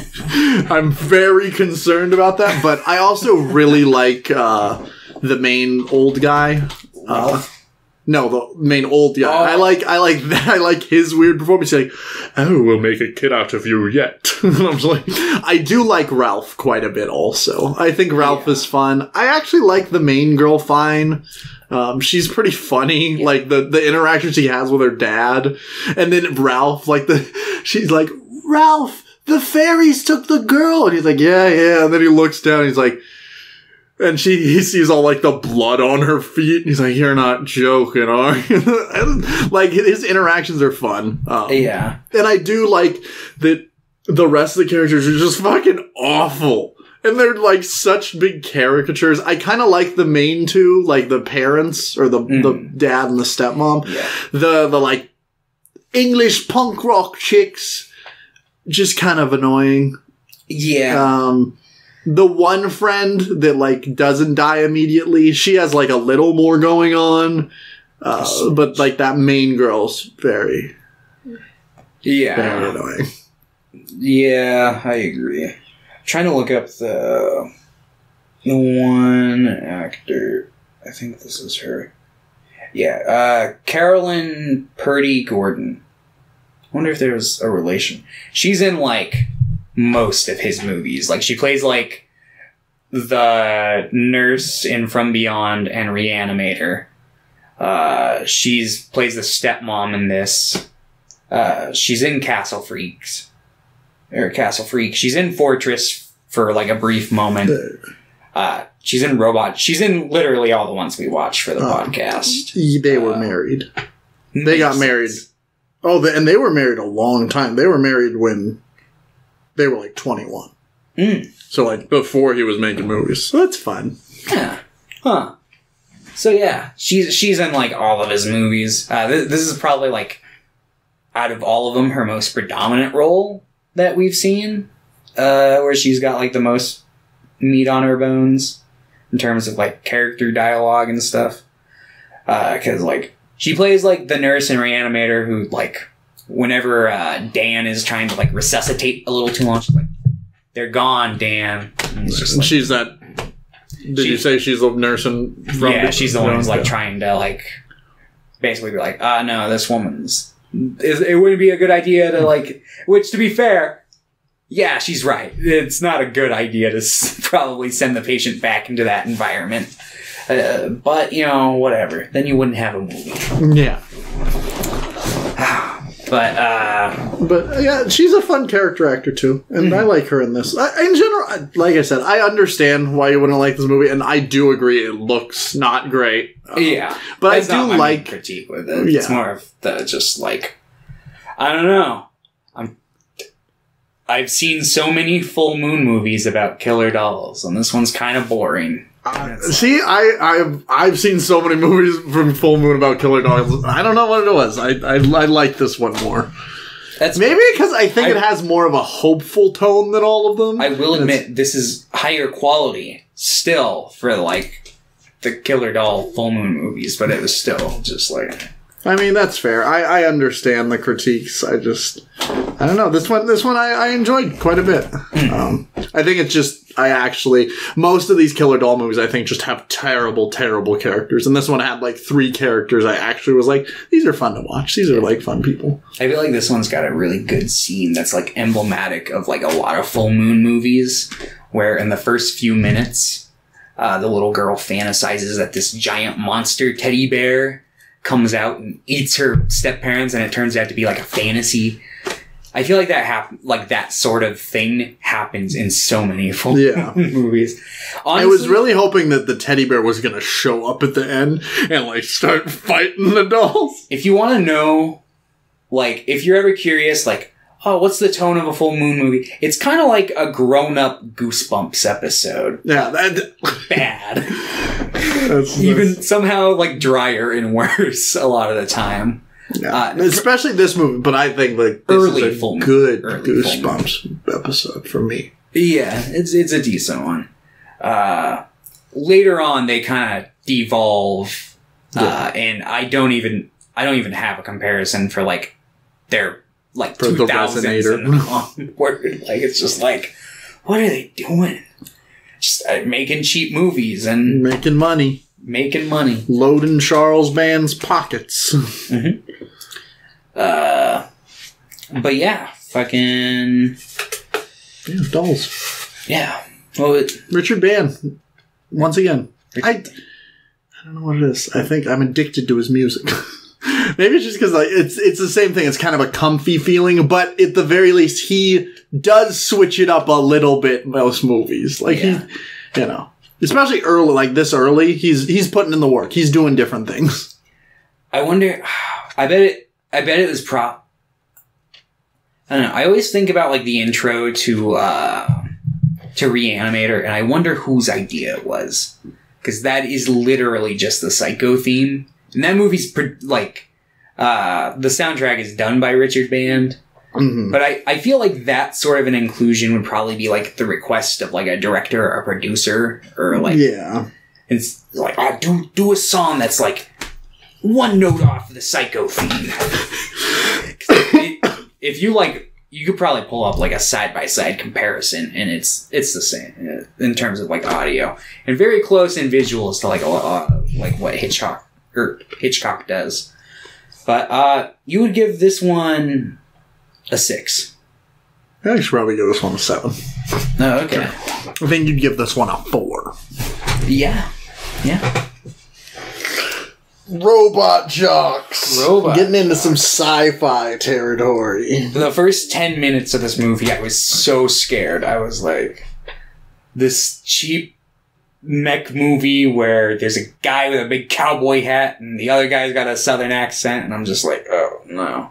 I'm very concerned about that, but I also really like the main old guy. No, the main old guy. I like that. I like his weird performance. He's like, "Oh, we'll make a kid out of you yet." And I'm just like, I do like Ralph quite a bit. Also, I think Ralph is fun. I actually like the main girl fine. She's pretty funny. Yeah. Like the interactions she has with her dad, and then Ralph. She's like, Ralph, the fairies took the girl. And he's like, yeah. And then he looks down and he's like, and he sees all, like, the blood on her feet. And he's like, you're not joking, are you? Like, his interactions are fun. Yeah. And I do like that the rest of the characters are just fucking awful. And they're, like, such big caricatures. I kind of like the main two, like, the parents, or the dad and the stepmom. Yeah. The like, English punk rock chicks, just kind of annoying. Yeah. The one friend that, like, doesn't die immediately, she has, like, a little more going on. But, like, that main girl's very annoying. Yeah, I agree. I'm trying to look up the one actor. I think this is her. Yeah, Carolyn Purdy Gordon. I wonder if there's a relation. She's in, like, most of his movies. Like, she plays, like, the nurse in From Beyond and Reanimator. She's plays the stepmom in this. She's in Castle Freak. She's in Fortress for, like, a brief moment. She's in Robot. She's in literally all the ones we watched for the podcast. They were married. They got married. Oh, and they were married a long time. They were married when they were, like, 21. So, like, before he was making movies. So that's fun. Yeah. Huh. So, yeah. She's in, like, all of his movies. This is probably, like, out of all of them, her most predominant role that we've seen. Where she's got, like, the most meat on her bones in terms of, like, character dialogue and stuff. Because, like, she plays, like, the nurse and Reanimator who, like, whenever Dan is trying to, like, resuscitate a little too long, she's like, they're gone, Dan. And it's just, like, she's that... Did you say she's the nurse and... Yeah, she's the one who's, like, trying to, like, basically be like, no, this woman's... It wouldn't be a good idea to, like... Which, to be fair, yeah, she's right. It's not a good idea to probably send the patient back into that environment. But, you know, whatever. Then you wouldn't have a movie. Yeah. But, yeah, she's a fun character actor, too. And I like her in this. In general, like I said, I understand why you wouldn't like this movie, and I do agree it looks not great. Yeah. But that's I do not my like... critique with it. Yeah. It's more of the, just, like... I don't know. I've seen so many full moon movies about killer dolls, and this one's kind of boring. See, I've seen so many movies from Full Moon about killer dolls. I don't know what it was. I like this one more. That's maybe because I think it has more of a hopeful tone than all of them. I will admit this is higher quality still for, like, the killer doll Full Moon movies, but it was still just like... I mean, that's fair. I understand the critiques. I don't know. This one I enjoyed quite a bit. I think it's just, most of these killer doll movies, I think, just have terrible, terrible characters. And this one had, like, 3 characters I actually was like, these are fun to watch. These are, like, fun people. I feel like this one's got a really good scene that's, like, emblematic of, like, a lot of full moon movies, where in the first few minutes, the little girl fantasizes that this giant monster teddy bear comes out and eats her step-parents, and it turns out to be, like, a fantasy. I feel like that sort of thing happens in so many full movies. Honestly, I was really hoping that the teddy bear was going to show up at the end and, like, start fighting the dolls. If you want to know, like, if you're ever curious, like, oh, what's the tone of a full moon movie? It's kind of like a grown-up Goosebumps episode. Yeah, bad. Even somehow, like, drier and worse a lot of the time. Yeah. Especially this movie, but I think, like, this is a good Goosebumps episode for me. Yeah, it's a decent one. Later on, they kind of devolve, and I don't even have a comparison for, like, their, like, 2000s and onward. Like, it's just like, what are they doing? Just making cheap movies and making money. Loading Charles Band's pockets. But yeah, fucking... Yeah, dolls. Yeah. Well, Richard Band. Once again. I don't know what it is. I think I'm addicted to his music. Maybe it's just because like it's the same thing. It's kind of a comfy feeling, but at the very least, he does switch it up a little bit. Most movies, like he, you know, especially early, like this early, he's putting in the work. He's doing different things. I wonder. I bet it was I don't know. I always think about like the intro to Reanimator, and I wonder whose idea it was, because that is literally just the Psycho theme. And that movie's the soundtrack is done by Richard Band. Mm-hmm. But I feel like that sort of an inclusion would probably be like the request of like a director or a producer, or like, it's like, oh, do a song that's like one note off the Psycho theme. If you like, you could probably pull up like a side-by-side comparison, and it's the same in terms of like audio, and very close in visuals to like what Hitchcock does. But you would give this one a 6. I should probably give this one a 7. Oh, okay. I think you'd give this one a 4. Yeah. Robot Jocks. Getting into some sci-fi territory. The first 10 minutes of this movie, I was so scared. I was like, this cheap mech movie where there's a guy with a big cowboy hat and the other guy's got a southern accent, and I'm just like, oh, no.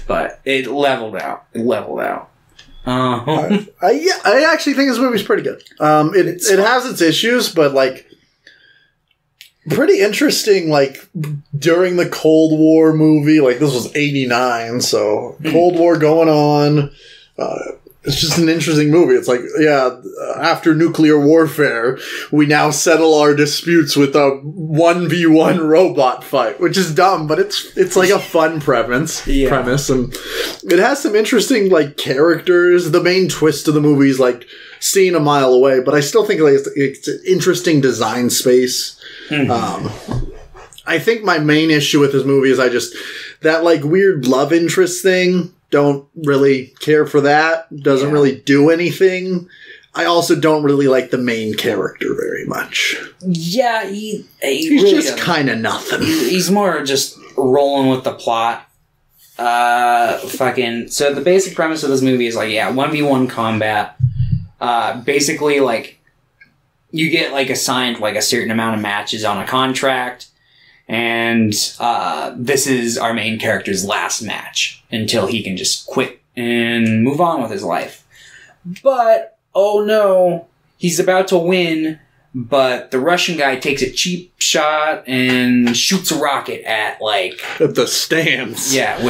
But it leveled out. I actually think this movie's pretty good. It has its issues, but like, pretty interesting, like, during the Cold War movie, like, this was 89, so Cold War going on, it's just an interesting movie. It's like, after nuclear warfare, we now settle our disputes with a 1v1 robot fight, which is dumb, but it's like a fun premise, and it has some interesting, like, characters. The main twist of the movie is, like, seen a mile away, but I still think, like, it's an interesting design space. Mm-hmm. I think my main issue with this movie is that like weird love interest thing, don't really care for that. Doesn't really do anything. I also don't really like the main character very much. Yeah, he's really just kind of nothing. He's more just rolling with the plot. So the basic premise of this movie is like, 1v1 combat. Basically, like, you get, like, assigned, like, a certain amount of matches on a contract, and this is our main character's last match until he can just quit and move on with his life. But, oh no, he's about to win, but the Russian guy takes a cheap shot and shoots a rocket at the stands. Yeah,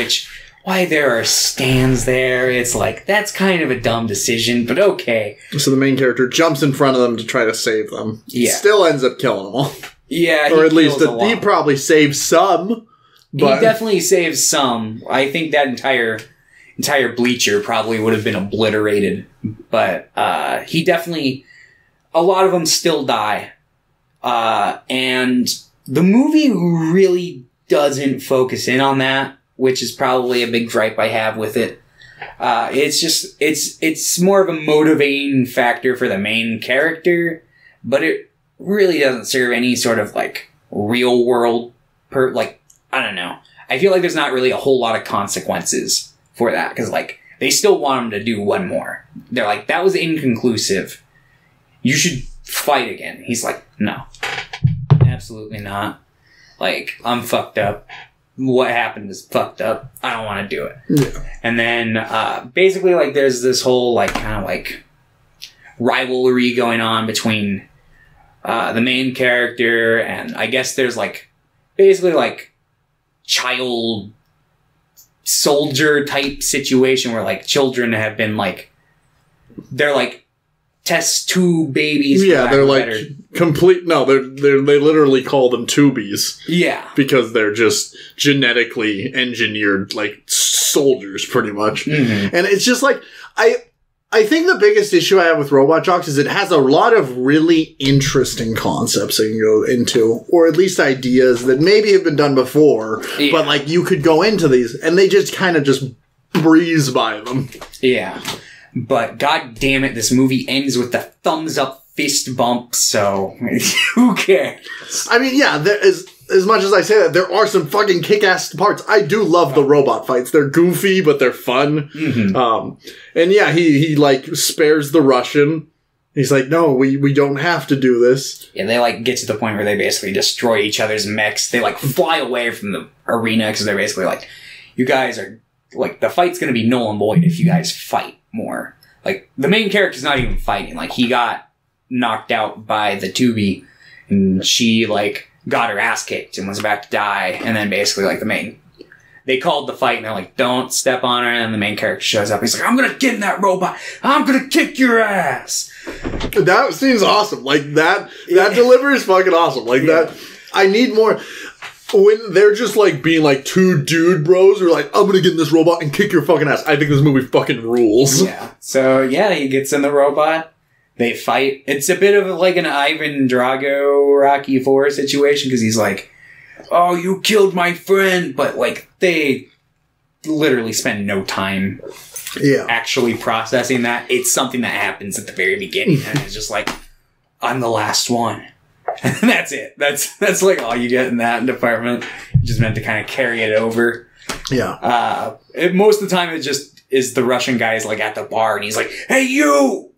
why there are stands there, it's like, that's kind of a dumb decision, but okay. So the main character jumps in front of them to try to save them. Yeah. Still ends up killing them all. Yeah, or at least he probably saves some. But he definitely saves some. I think that entire bleacher probably would have been obliterated. But he definitely... A lot of them still die. And the movie really doesn't focus in on that, which is probably a big gripe I have with it. It's more of a motivating factor for the main character, but it really doesn't serve any sort of, like, real world, I don't know. I feel like there's not really a whole lot of consequences for that, because, like, they still want him to do one more. They're like, that was inconclusive. You should fight again. He's like, no. Absolutely not. Like, I'm fucked up. What happened is fucked up. I don't want to do it. Yeah. And then, basically, like, there's this whole, like, kind of, like, rivalry going on between the main character, and I guess there's, like, basically, like, child soldier type situation where, like, children have been, like, they're, like, test tube babies. Yeah, they're like complete. No, they literally call them tubies. Yeah, because they're just genetically engineered like soldiers, pretty much. Mm-hmm. And it's just like I think the biggest issue I have with Robot Jocks is it has a lot of really interesting concepts that you can go into, or at least ideas that maybe have been done before, but like you could go into these, and they just kind of just breeze by them. Yeah. But god damn it, this movie ends with the thumbs up fist bump, so who cares? I mean, yeah, there is as much as I say that, there are some fucking kick-ass parts. I do love the robot fights. They're goofy, but they're fun. Mm-hmm. And yeah, he like spares the Russian. He's like, no, we don't have to do this. Yeah, they like get to the point where they basically destroy each other's mechs. They like fly away from the arena because they're basically like, you guys are like, the fight's gonna be null and void if you guys fight more. Like, the main character's not even fighting. Like, he got knocked out by the Tubi, and she like got her ass kicked and was about to die. And then basically like they called the fight and they're like, don't step on her. And the main character shows up. He's like, I'm gonna get in that robot. I'm gonna kick your ass. That seems awesome. Like that delivery is fucking awesome. Like that. I need more. When they're just like being like two dude bros who are like, I'm gonna get in this robot and kick your fucking ass. I think this movie fucking rules. Yeah. So yeah, he gets in the robot. They fight. It's a bit of like an Ivan Drago Rocky IV situation because he's like, oh, you killed my friend. But like they literally spend no time actually processing that. It's something that happens at the very beginning. And it's just like, I'm the last one. And that's it. That's like all you get in that department. Just meant to kind of carry it over. Yeah. Most of the time it just is the Russian guy's like at the bar and he's like, hey, you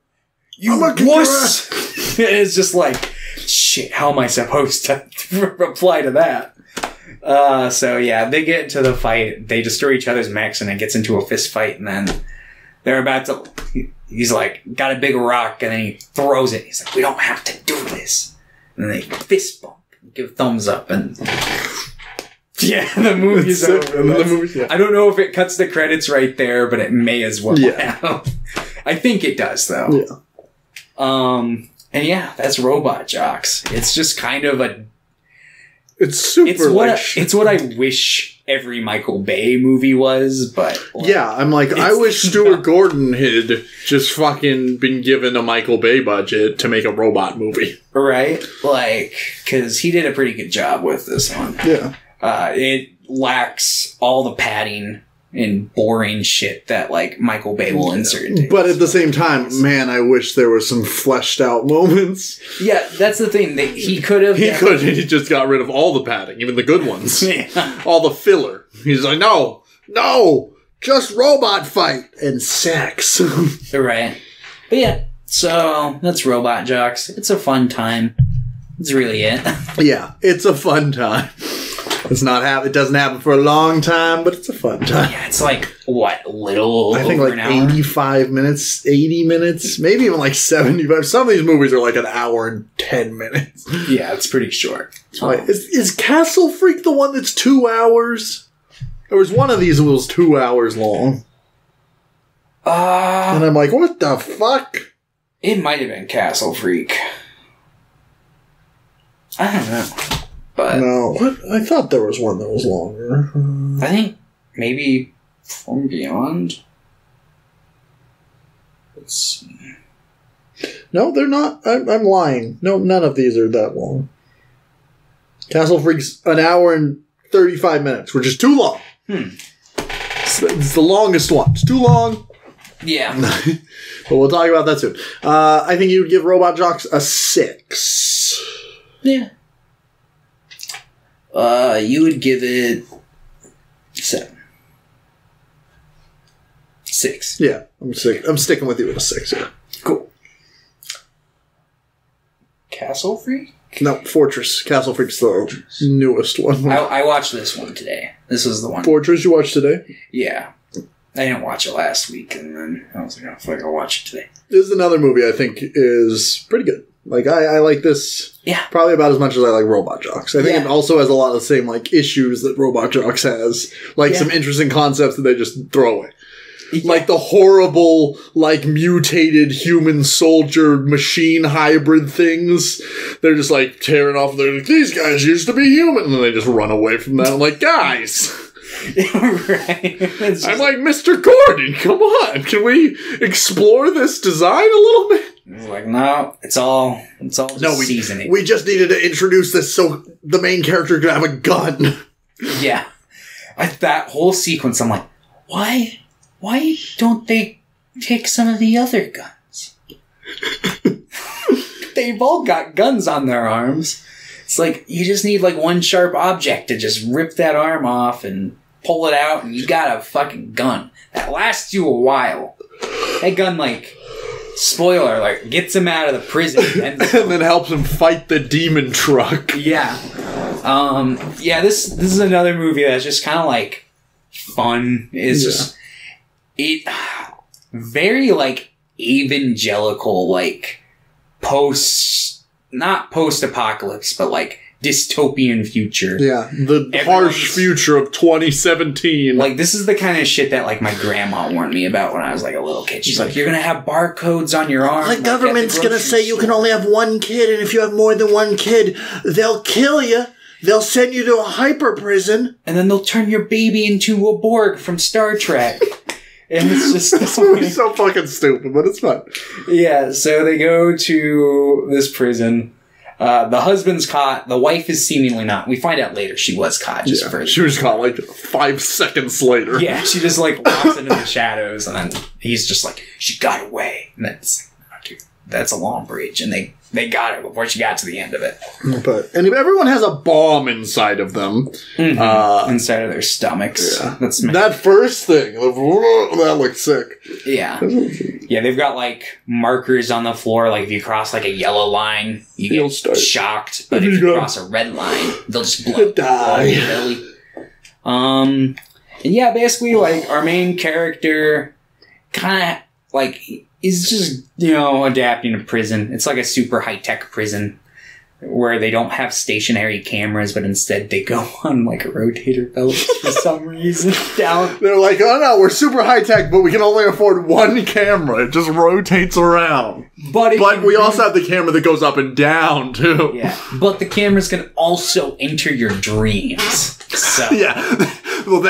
wuss! And it's just like, shit, how am I supposed to reply to that? So yeah, they get into the fight, they destroy each other's mechs, and it gets into a fist fight, and then they're about to, he's like, got a big rock, and then he throws it. He's like, we don't have to do this. And they fist bump, give thumbs up, and yeah, the movie's over. I don't know if it cuts the credits right there, but it may as well have. I think it does, though. Yeah. And yeah, that's Robot Jocks. It's just kind of it's super. It's what I wish every Michael Bay movie was, but like, yeah, I'm like, I wish Stuart Gordon had just fucking been given a Michael Bay budget to make a robot movie, right? Like, because he did a pretty good job with this one. Yeah, it lacks all the padding and boring shit that like Michael Bay will insert. But at the same time, man, I wish there were some fleshed out moments. Yeah, that's the thing. That he could have. He just got rid of all the padding, even the good ones. Yeah. All the filler. He's like, no, just robot fight and sex. Right. But yeah, so that's Robot Jocks. It's a fun time. That's really it. Yeah, it's a fun time. It doesn't happen for a long time, but it's a fun time. Yeah, it's like, what, a little I think like 85 minutes, 80 minutes, maybe even like 75. Some of these movies are like an hour and 10 minutes. Yeah, it's pretty short. Is Castle Freak the one that's 2 hours? There was one of these that was 2 hours long. And I'm like, what the fuck? It might have been Castle Freak. I don't know. But no, I thought there was one that was longer. I think maybe From Beyond. Let's see. No, they're not. I'm lying. No, none of these are that long. Castle Freak's an hour and 35 minutes, which is too long. It's the longest one. It's too long. Yeah. But we'll talk about that soon. I think you would give Robot Jocks a 6. Yeah. You would give it 7. 6. Yeah, I'm sticking with you with a 6. Yeah. Cool. Castle Freak? No, Fortress. Castle Freak's the newest one. I watched this one today. This was the one. Fortress you watched today? Yeah. I didn't watch it last week, and then I was like, oh, fuck, I'll watch it today. This is another movie I think is pretty good. Like, I like this probably about as much as I like Robot Jocks. I think it also has a lot of the same, like, issues that Robot Jocks has. Like, some interesting concepts that they just throw away. Yeah. Like, the horrible, like, mutated human soldier machine hybrid things. They're just, like, tearing off. They're like, these guys used to be human. And then they just run away from that. I'm like, guys! Right. I'm like, Mr. Gordon, come on. Can we explore this design a little bit? It's like, no, it's all just seasoning. We just needed to introduce this so the main character could have a gun. Yeah. That whole sequence, I'm like, why don't they take some of the other guns? They've all got guns on their arms. It's like, you just need, like, one sharp object to just rip that arm off and pull it out, and you got a fucking gun. That lasts you a while. That gun, like, spoiler, like, gets him out of the prison. And then helps him fight the demon truck. Yeah. This is another movie that's just kind of, like, fun. It's just... very, like, evangelical, like, not post-apocalypse, but, like, dystopian future. Yeah, the harsh future of 2017. Like, this is the kind of shit that, like, my grandma warned me about when I was, like, a little kid. She's like, you're gonna have barcodes on your arm. The government's gonna say you can only have one kid, and if you have more than one kid, they'll kill you. They'll send you to a hyper prison. And then they'll turn your baby into a Borg from Star Trek. And it's just... This movie's so fucking stupid, but it's fun. Yeah, so they go to this prison. The husband's caught. The wife is seemingly not. We find out later she was caught. She was caught like 5 seconds later. Yeah, she just like walks into the shadows, and then he's just like, she got away. And that's a long bridge, and they got her before she got to the end of it. And if everyone has a bomb inside of them. Inside of their stomachs. Yeah. That first thing. That looks sick. Yeah. Yeah, they've got, like, markers on the floor. Like, if you cross, like, a yellow line, you get shocked. But if you cross a red line, they'll just blow your belly. And yeah, basically, like, our main character kind of, like... He's just, adapting to prison. It's like a super high-tech prison where they don't have stationary cameras, but instead they go on, like, rotator belts for some reason. They're like, oh no, we're super high-tech, but we can only afford one camera. It just rotates around. But we also have the camera that goes up and down, too. Yeah, but the cameras can also enter your dreams. So. Yeah. Well,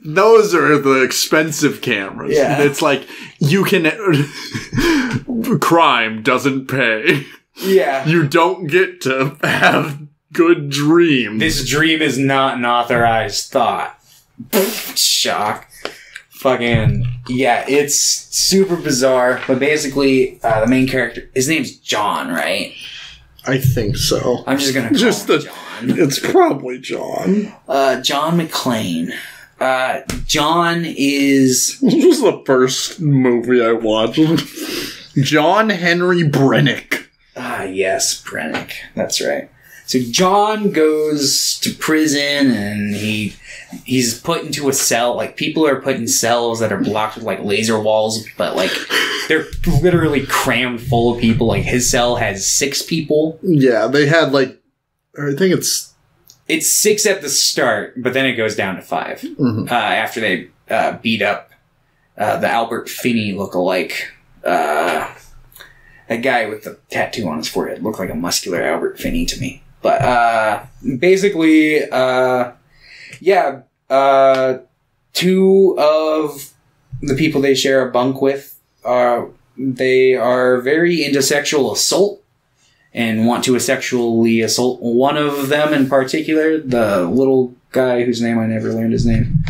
those are the expensive cameras. Yeah. It's like, you can... crime doesn't pay. Yeah. You don't get to have good dreams. This dream is not an authorized thought. Shock. Fucking... Yeah, it's super bizarre. But basically, the main character... His name's John, right? I think so. I'm just gonna call him John. It's probably John. John McClane. John is... This was the first movie I watched. John Henry Brennick. Yes, Brennick. That's right. So John goes to prison, and he's put into a cell. Like, people are put in cells that are blocked with, like, laser walls, but, like, they're literally crammed full of people. Like, his cell has 6 people. Yeah, they had, like... I think it's 6 at the start, but then it goes down to 5 after they beat up the Albert Finney lookalike. That guy with the tattoo on his forehead looked like a muscular Albert Finney to me. But basically, 2 of the people they share a bunk with they are very into sexual assault. And want to sexually assault one of them in particular, the little guy whose name I never learned his name.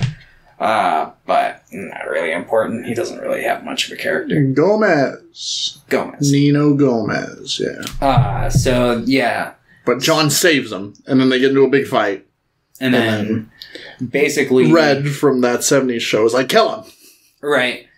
But not really important. He doesn't really have much of a character. Gomez. Nino Gomez, yeah. But John saves him, and then they get into a big fight. And then basically... Red from that 70s show is like, kill him! Right.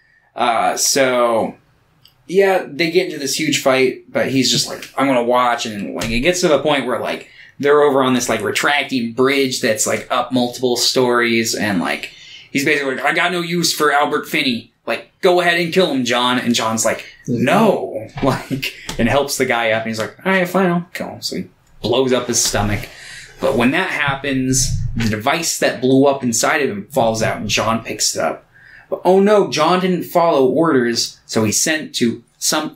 Yeah, they get into this huge fight, but he's just like, I'm gonna watch, and like it gets to the point where like they're over on this like retracting bridge that's like up multiple stories, and like he's basically like, I got no use for Albert Finney. Like, go ahead and kill him, John. And John's like, no, like, and helps the guy up, and he's like, all right, fine, I'll kill him. So he blows up his stomach. But when that happens, the device that blew up inside of him falls out, and John picks it up. But oh no, John didn't follow orders, so he's sent to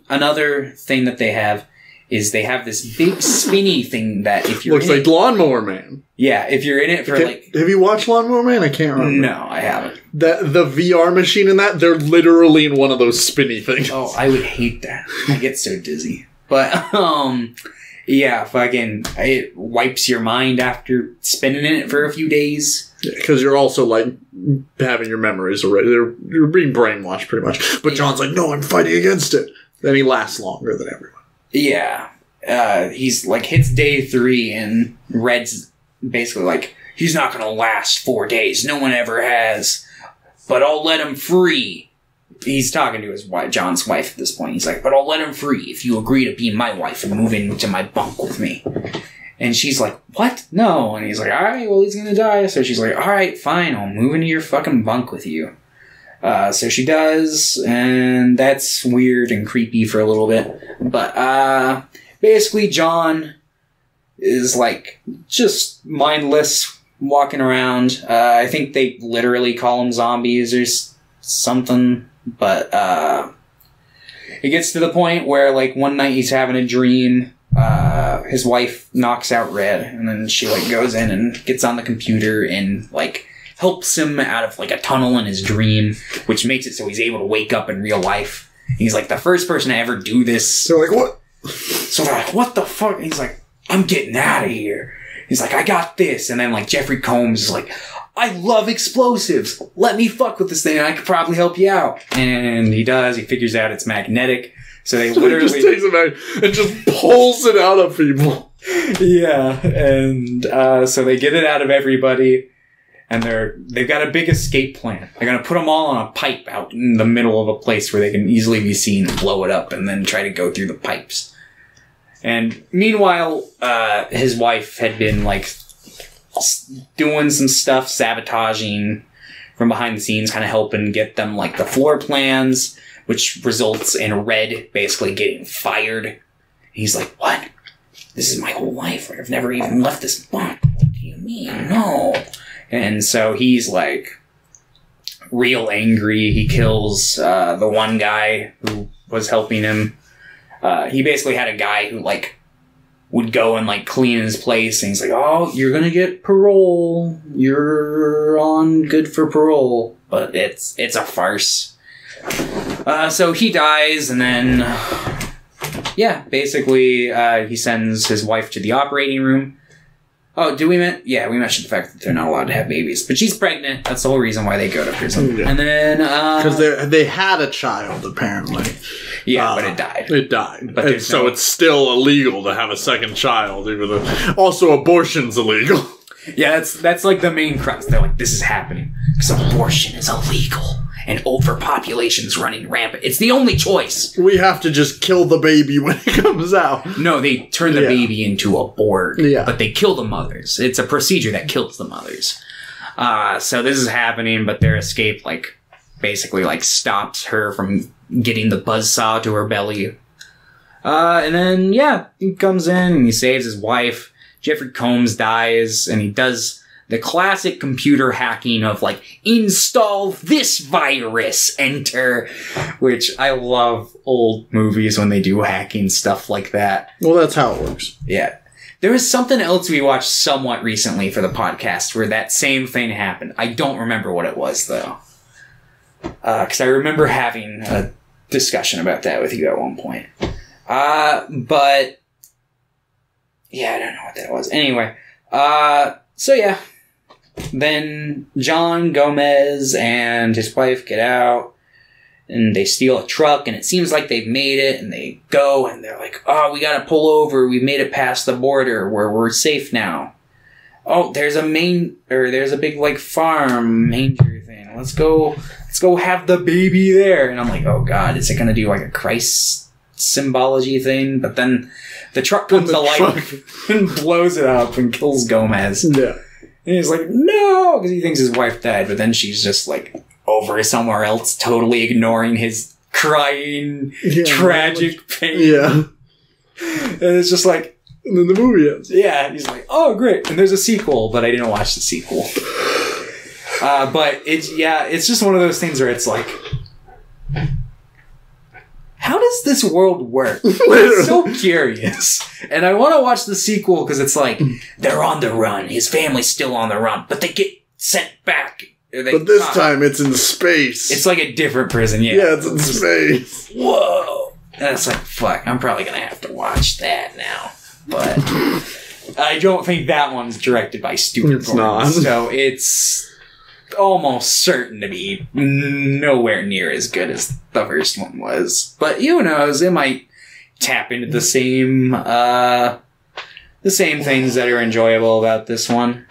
another thing that they have is they have this big spinny thing that if you're looks like Lawnmower Man. Yeah, if you're in it for like... Have you watched Lawnmower Man? I can't remember. No, I haven't. The VR machine in that, they're literally in one of those spinny things. Oh, I would hate that. I get so dizzy. But, yeah, fucking, it wipes your mind after spinning in it for a few days. Because you're also, like, having your memories already. You're being brainwashed, pretty much. But John's like, no, I'm fighting against it. Then he lasts longer than everyone. Yeah. he's like, hits day 3 and Red's basically like, he's not gonna last 4 days. No one ever has. But I'll let him free. He's talking to his wife, John's wife at this point. He's like, but I'll let him free if you agree to be my wife and move into my bunk with me. And she's like, what? No. And he's like, all right, well, he's gonna die. So she's like, all right, fine, I'll move into your fucking bunk with you. So she does, and that's weird and creepy for a little bit. But, basically, John is, like, just mindless, walking around. I think they literally call him zombies or something. But, it gets to the point where, like, one night he's having a dream. His wife knocks out Red, and then she, like, goes in and gets on the computer and, like, helps him out of, like, a tunnel in his dream, which makes it so he's able to wake up in real life. He's, like, the first person to ever do this. So, like, what? So they're like, what the fuck? And he's like, I'm getting out of here. He's like, I got this. And then, like, Jeffrey Combs is like, I love explosives. Let me fuck with this thing and I could probably help you out. And he does. He figures out it's magnetic. So they literally... He just takes it back and just pulls it out of people. Yeah. And so they get it out of everybody. And they've got a big escape plan. They're going to put them all on a pipe out in the middle of a place where they can easily be seen and blow it up and then try to go through the pipes. And meanwhile, his wife had been, like, doing some stuff, sabotaging from behind the scenes, kind of helping get them, like, the floor plans, which results in Red basically getting fired. He's like, what? This is my whole life. I've never even left this bunk. What do you mean? No. And so he's, like, real angry. He kills the one guy who was helping him. He basically had a guy who, like, would go and, like, clean his place. And he's like, oh, you're gonna get parole. You're on good for parole. But it's a farce. So he dies, and then... yeah, basically, he sends his wife to the operating room. Oh, we mentioned the fact that they're not allowed to have babies. But she's pregnant. That's the whole reason why they go to prison. Yeah. And then... because they had a child, apparently. Yeah, but it died. It died. But so it's still illegal to have a second child, even though... Also, abortion's illegal. Yeah, that's like the main crux. They're like, this is happening because abortion is illegal. And overpopulation's running rampant. It's the only choice. We have to just kill the baby when it comes out. No, they turn the baby into a Borg. Yeah. But they kill the mothers. It's a procedure that kills the mothers. So this is happening, but their escape, like, basically, like, stops her from getting the buzzsaw to her belly. And then, yeah, he comes in and he saves his wife. Jeffrey Combs dies, and he does... the classic computer hacking of, like, install this virus, enter, which I love old movies when they do hacking stuff like that. Well, that's how it works. Yeah. There was something else we watched somewhat recently for the podcast where that same thing happened. I don't remember what it was, though. Because I remember having a discussion about that with you at one point. But, yeah, I don't know what that was. Anyway, so yeah. Then John Gomez and his wife get out, and they steal a truck, and it seems like they've made it, and they go, and they're like, oh, we gotta pull over, we made it past the border, where we're safe now. Oh, there's a big, like, farm manger thing. Let's go have the baby there. And I'm like, oh god, is it gonna do, like, a Christ symbology thing? But then the truck comes to life and blows it up and kills Gomez. Yeah. And he's like, no, because he thinks his wife died, but then she's just, like, over somewhere else, totally ignoring his crying, tragic pain. Yeah. And it's just like... And then the movie ends. Yeah, he's like, oh, great. And there's a sequel, but I didn't watch the sequel. But it's just one of those things where it's like... how does this world work? I'm so curious. And I want to watch the sequel because it's like, they're on the run. His family's still on the run, but they get sent back. But this time it's in space. It's like a different prison, yeah. Yeah, it's in space. Whoa. And it's like, fuck, I'm probably going to have to watch that now. But I don't think that one's directed by Stuart Gordon. It's not. So it's almost certain to be nowhere near as good as the first one was. But who knows, it might tap into the same things that are enjoyable about this one.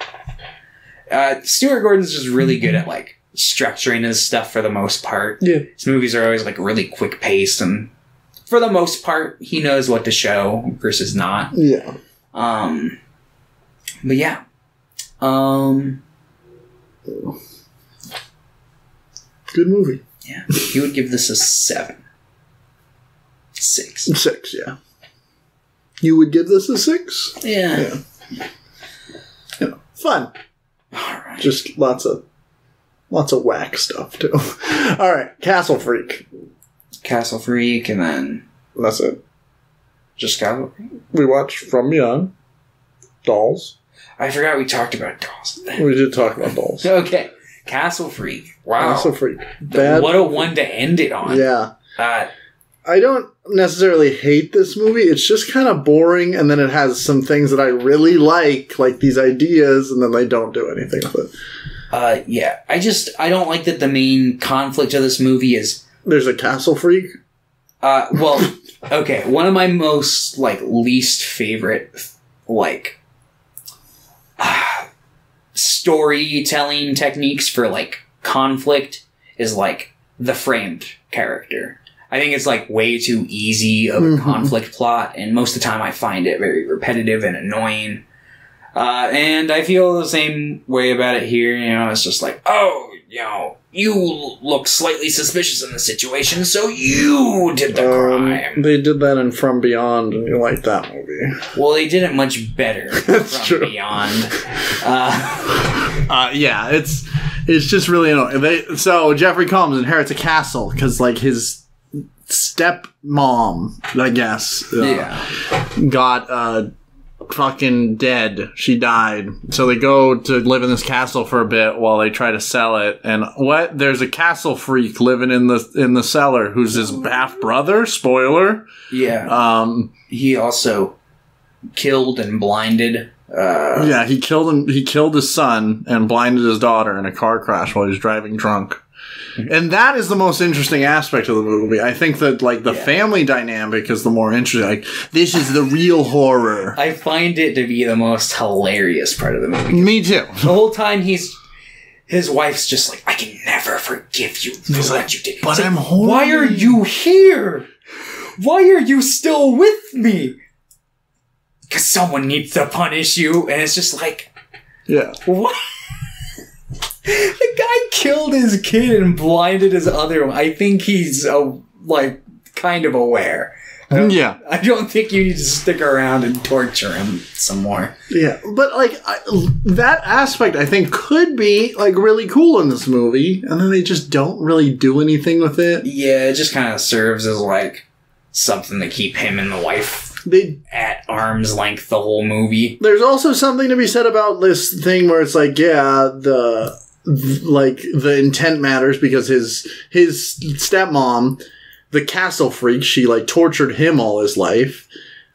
Stuart Gordon's just really good at like structuring his stuff for the most part. Yeah. His movies are always like really quick paced, and for the most part, he knows what to show versus not. Yeah. But yeah. Good movie. Yeah. He would give this a 7. 6. 6, yeah. You would give this a 6? Yeah. Yeah. Fun. Alright. Just lots of whack stuff, too. Alright, Castle Freak. Castle Freak, and then... That's it. Just Castle Freak? We watched From Beyond. Dolls. I forgot we talked about Dolls. We did talk about Dolls. Okay. Castle Freak. Wow. Castle Freak. Bad. What a one to end it on. Yeah. I don't necessarily hate this movie. It's just kind of boring, and then it has some things that I really like these ideas, and then they don't do anything with it. Yeah. I don't like that the main conflict of this movie is... There's a castle freak? Well, okay. One of my most, least favorite, storytelling techniques for, conflict is, the framed character. I think it's, way too easy of a conflict plot, and most of the time I find it very repetitive and annoying. And I feel the same way about it here. It's just you look slightly suspicious in the situation, so you did the crime. They did that in From Beyond, and you liked that movie. Well, they did it much better from Beyond. Yeah, it's just really annoying. So Jeffrey Combs inherits a castle because, his stepmom, I guess, got fucking dead. She died. So they go to live in this castle for a bit while they try to sell it. And there's a castle freak living in the cellar who's his half brother. Spoiler. Yeah. He also killed and blinded. Yeah, he killed his son and blinded his daughter in a car crash while he was driving drunk. And that is the most interesting aspect of the movie. I think that, the family dynamic is the more interesting. This is the real horror. I find it to be the most hilarious part of the movie. Me too. The whole time his wife's just I can never forgive you for what you did. But I'm horny. Why are you here? Why are you still with me? Because someone needs to punish you. And it's just yeah. What? The guy killed his kid and blinded his other one. I think he's, kind of aware. I don't think you need to stick around and torture him some more. Yeah, but, that aspect, I think, could be, really cool in this movie, and then they just don't really do anything with it. Yeah, it just kind of serves as, something to keep him and the wife at arm's length the whole movie. There's also something to be said about this thing where it's the intent matters because his stepmom, the castle freak, she tortured him all his life.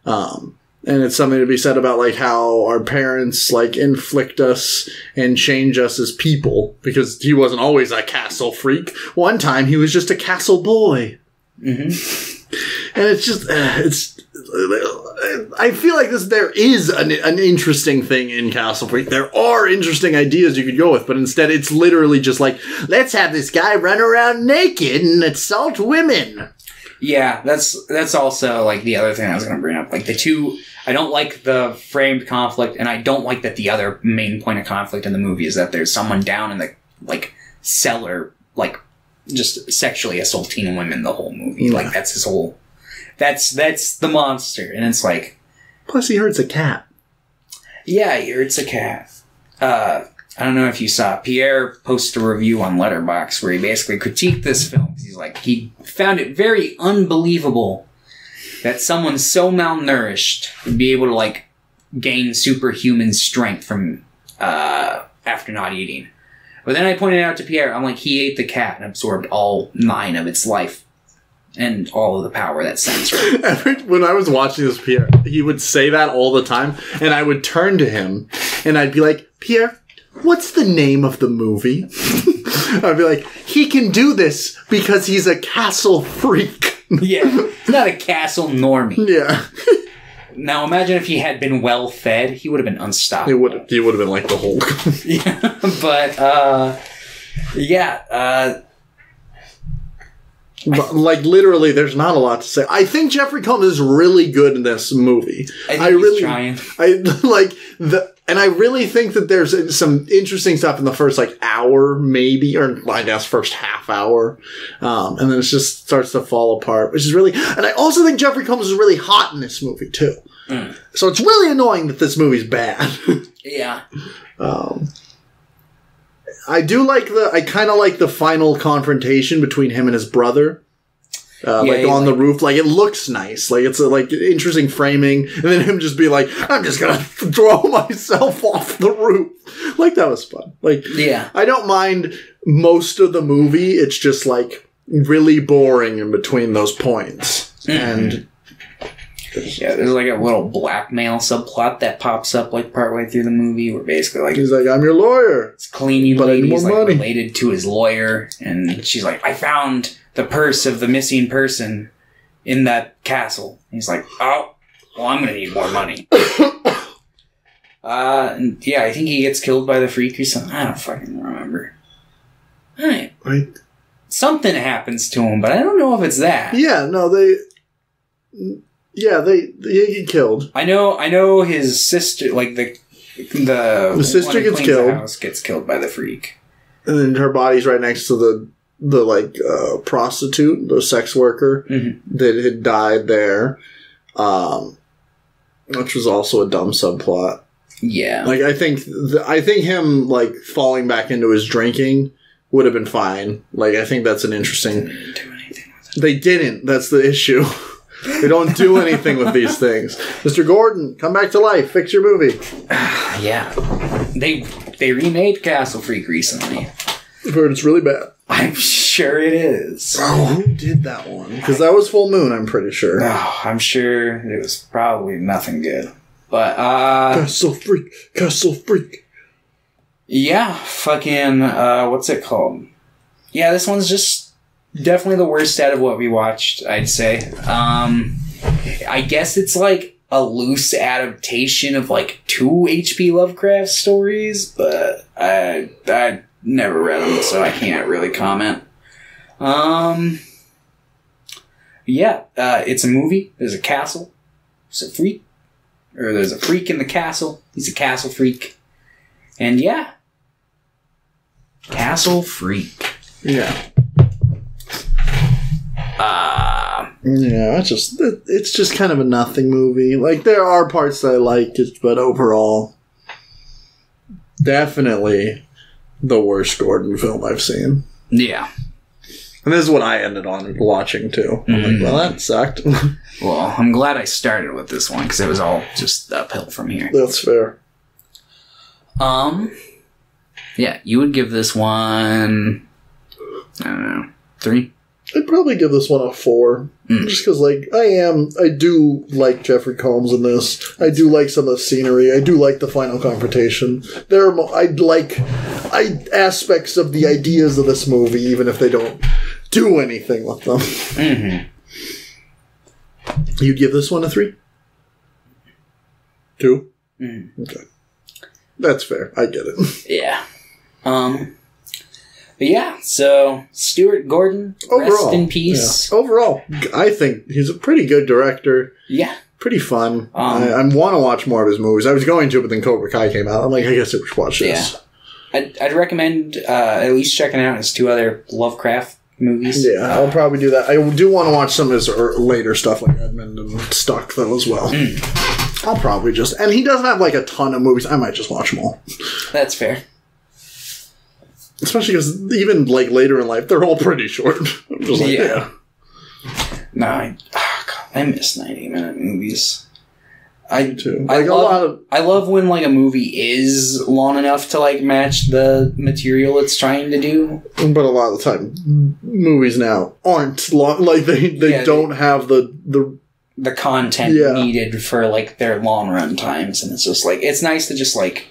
And it's something to be said about how our parents inflict us and change us as people, because he wasn't always a castle freak. One time he was just a castle boy. Mm-hmm. And it's just, I feel like there is an interesting thing in Castle Freak. There are interesting ideas you could go with, but instead it's literally just let's have this guy run around naked and assault women. Yeah, that's also the other thing I was going to bring up. The two, I don't like the framed conflict, and I don't like that the other main point of conflict in the movie is that there's someone down in the cellar, just sexually assaulting women the whole movie. Yeah. That's his whole... That's the monster. And it's Plus he hurts a cat. Yeah, he hurts a cat. I don't know if you saw, Pierre posted a review on Letterboxd where he basically critiqued this film. He's he found it very unbelievable that someone so malnourished would be able to, gain superhuman strength from, after not eating. But then I pointed out to Pierre, I'm he ate the cat and absorbed all 9 of its life and all of the power that stems from it. When I was watching this, Pierre, he would say that all the time, and I would turn to him, and I'd be like, Pierre, what's the name of the movie? I'd be like, he can do this because he's a castle freak. Yeah, he's not a castle normie. Yeah. Now imagine if he had been well fed, he would have been unstoppable. He would have been like the Hulk. Yeah, but But, like, literally, there's not a lot to say. I think Jeffrey Combs is really good in this movie. I think he's trying. And I really think that there's some interesting stuff in the first, like, hour, maybe, or I guess first half hour. And then it just starts to fall apart, which is really... And I also think Jeffrey Combs is really hot in this movie, too. Mm. So it's really annoying that this movie's bad. Yeah. I kind of like the final confrontation between him and his brother. On the roof. Like, it looks nice. Like, it's interesting framing. And then him just be like, I'm just gonna throw myself off the roof. Like, that was fun. Like, yeah. I don't mind most of the movie. It's just, like, really boring in between those points. Mm-hmm. And... yeah, there's like a little blackmail subplot that pops up like partway through the movie where basically like he's like, I'm your lawyer. It's cleaning lady's like related to his lawyer, and she's like, I found the purse of the missing person in that castle. And he's like, oh, well, I'm gonna need more money. And yeah, I think he gets killed by the freak or something. I don't fucking remember. Right. Something happens to him, but I don't know if it's that. Yeah, no, Yeah, they get killed. I know his sister, like the sister gets killed. The house gets killed by the freak, and then her body's right next to the prostitute, the sex worker that had died there, which was also a dumb subplot. Yeah, like I think him like falling back into his drinking would have been fine. Like I think that's an interesting. They didn't do anything with it. They didn't. That's the issue. They don't do anything with these things. Mr. Gordon, come back to life. Fix your movie. Yeah. They remade Castle Freak recently. I've heard it's really bad. I'm sure it is. Oh, who did that one? Because that was Full Moon, I'm pretty sure. Oh, I'm sure it was probably nothing good. But, Castle Freak. Yeah, fucking, what's it called? Yeah, this one's just... definitely the worst out of what we watched, I'd say. I guess it's like a loose adaptation of like 2 H.P. Lovecraft stories, but I never read them, so I can't really comment. It's a movie. There's a castle. There's a freak. Or there's a freak in the castle. He's a castle freak. And yeah. Castle Freak. Yeah. It's just kind of a nothing movie. Like, there are parts that I like, but overall, definitely the worst Gordon film I've seen. Yeah. And this is what I ended on watching, too. I'm like, well, that sucked. Well, I'm glad I started with this one, because it was all just uphill from here. That's fair. Yeah, you would give this one, I don't know, 3? I'd probably give this one a 4. Just because, like, I do like Jeffrey Combs in this. I do like some of the scenery. I do like the final confrontation. I like aspects of the ideas of this movie, even if they don't do anything with them. Mm-hmm. You give this one a 3? 2? Mm-hmm. Okay. That's fair. I get it. Yeah. But yeah, so Stuart Gordon, rest in peace. Yeah. Overall, I think he's a pretty good director. Yeah. Pretty fun. I want to watch more of his movies. I was going to, but then Cobra Kai came out. I'm like, I guess I should watch this. Yeah. I'd recommend at least checking out his 2 other Lovecraft movies. Yeah, I'll probably do that. I do want to watch some of his later stuff like Edmund and Stuck, though, as well. I'll probably just... And he doesn't have, like, a ton of movies. I might just watch them all. That's fair. Especially because even, like, later in life, they're all pretty short. I'm just like, yeah. No, I miss 90-minute movies. Me too. I love when, like, a movie is long enough to, like, match the material it's trying to do. But a lot of the time, movies now aren't long. Like, they don't have the content needed for, like, their long run times. And it's just, like, it's nice to just, like...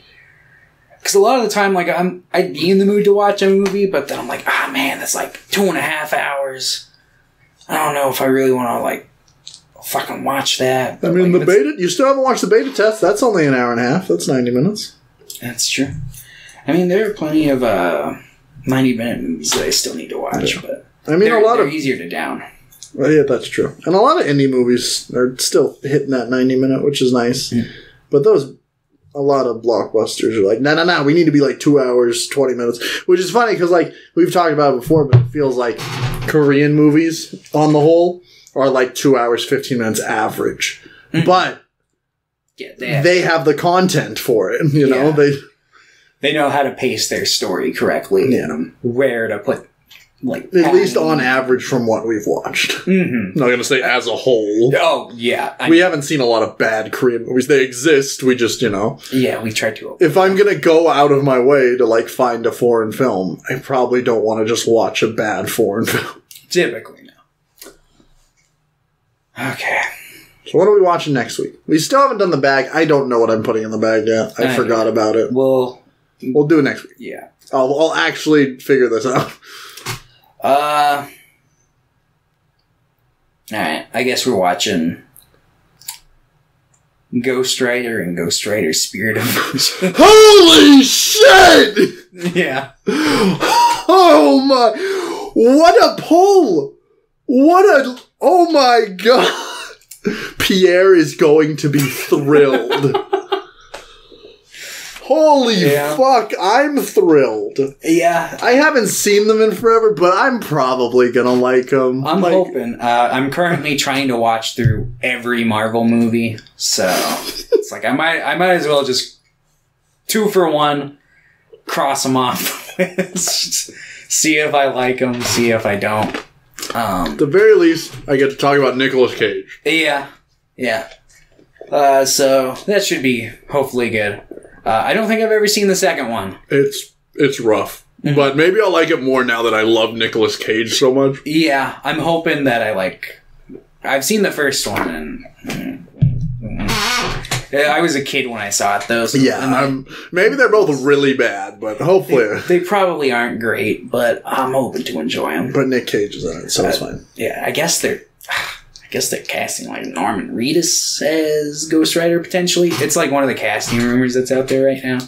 Because a lot of the time, like, I'd be in the mood to watch a movie, but then I'm like, man, that's, like, 2.5 hours. I don't know if I really want to, like, fucking watch that. I mean, the beta... You still haven't watched the beta test. That's only an hour and a half. That's 90 minutes. That's true. I mean, there are plenty of 90-minute movies that I still need to watch, but I mean, they're easier to down. Well, yeah, that's true. And a lot of indie movies are still hitting that 90-minute, which is nice. Mm. But a lot of blockbusters are like, no, we need to be like 2 hours, 20 minutes. Which is funny because, like, we've talked about it before, but it feels like Korean movies, on the whole, are like 2 hours, 15 minutes average. Mm. But they have the content for it, you know? They know how to pace their story correctly and where to put, like... At least on average from what we've watched. Mm-hmm. Not going to say as a whole. Oh, yeah. We haven't seen a lot of bad Korean movies. They exist. We just, Yeah, we tried to... If I'm going to go out of my way to, like, find a foreign film, I probably don't want to just watch a bad foreign film. Typically, no. Okay. So what are we watching next week? We still haven't done the bag. I don't know what I'm putting in the bag yet. I forgot about it. We'll do it next week. Yeah. I'll actually figure this out. Alright. I guess we're watching Ghost Rider and Ghost Rider Spirit of Vengeance. Holy shit! Yeah. Oh my... What a pull! Oh my god! Pierre is going to be thrilled. Holy fuck, I'm thrilled. Yeah. I haven't seen them in forever, but I'm probably gonna like them. I'm hoping. I'm currently trying to watch through every Marvel movie, so it's like I might as well just 2 for 1, cross them off. See if I like them, see if I don't. At the very least, I get to talk about Nicolas Cage. Yeah. So that should be hopefully good. I don't think I've ever seen the second one. It's rough. Mm-hmm. But maybe I'll like it more now that I love Nicolas Cage so much. Yeah, I'm hoping that I've seen the first one, and I was a kid when I saw it, though. So maybe they're both really bad, but hopefully... They probably aren't great, but I'm hoping to enjoy them. But Nick Cage is in it, so it's fine. Yeah, I guess they're casting like Norman Reedus as Ghost Rider potentially. It's like one of the casting rumors that's out there right now,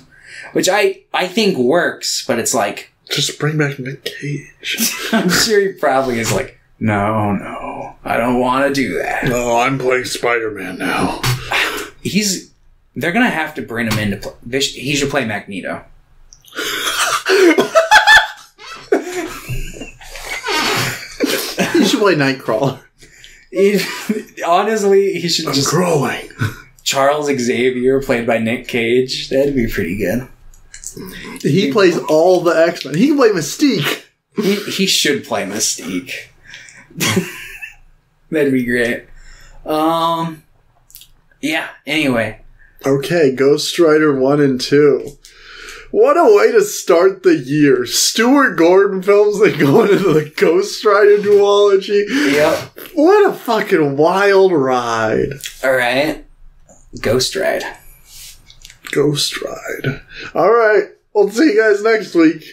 which I think works, but it's like just bring back Nick Cage. I'm sure he probably is like, no, I don't want to do that. No, I'm playing Spider-Man now. They're gonna have to bring him into play. He should play Magneto. He should play Nightcrawler. Honestly, he should just... growing. Charles Xavier, played by Nick Cage. That'd be pretty good. He plays all the X-Men. He can play Mystique. He should play Mystique. That'd be great. Yeah, anyway. Okay, Ghost Rider 1 and 2. What a way to start the year. Stuart Gordon films that go into the Ghost Rider duology. Yep. What a fucking wild ride. Alright. Ghost Ride. Ghost Ride. Alright. We'll see you guys next week.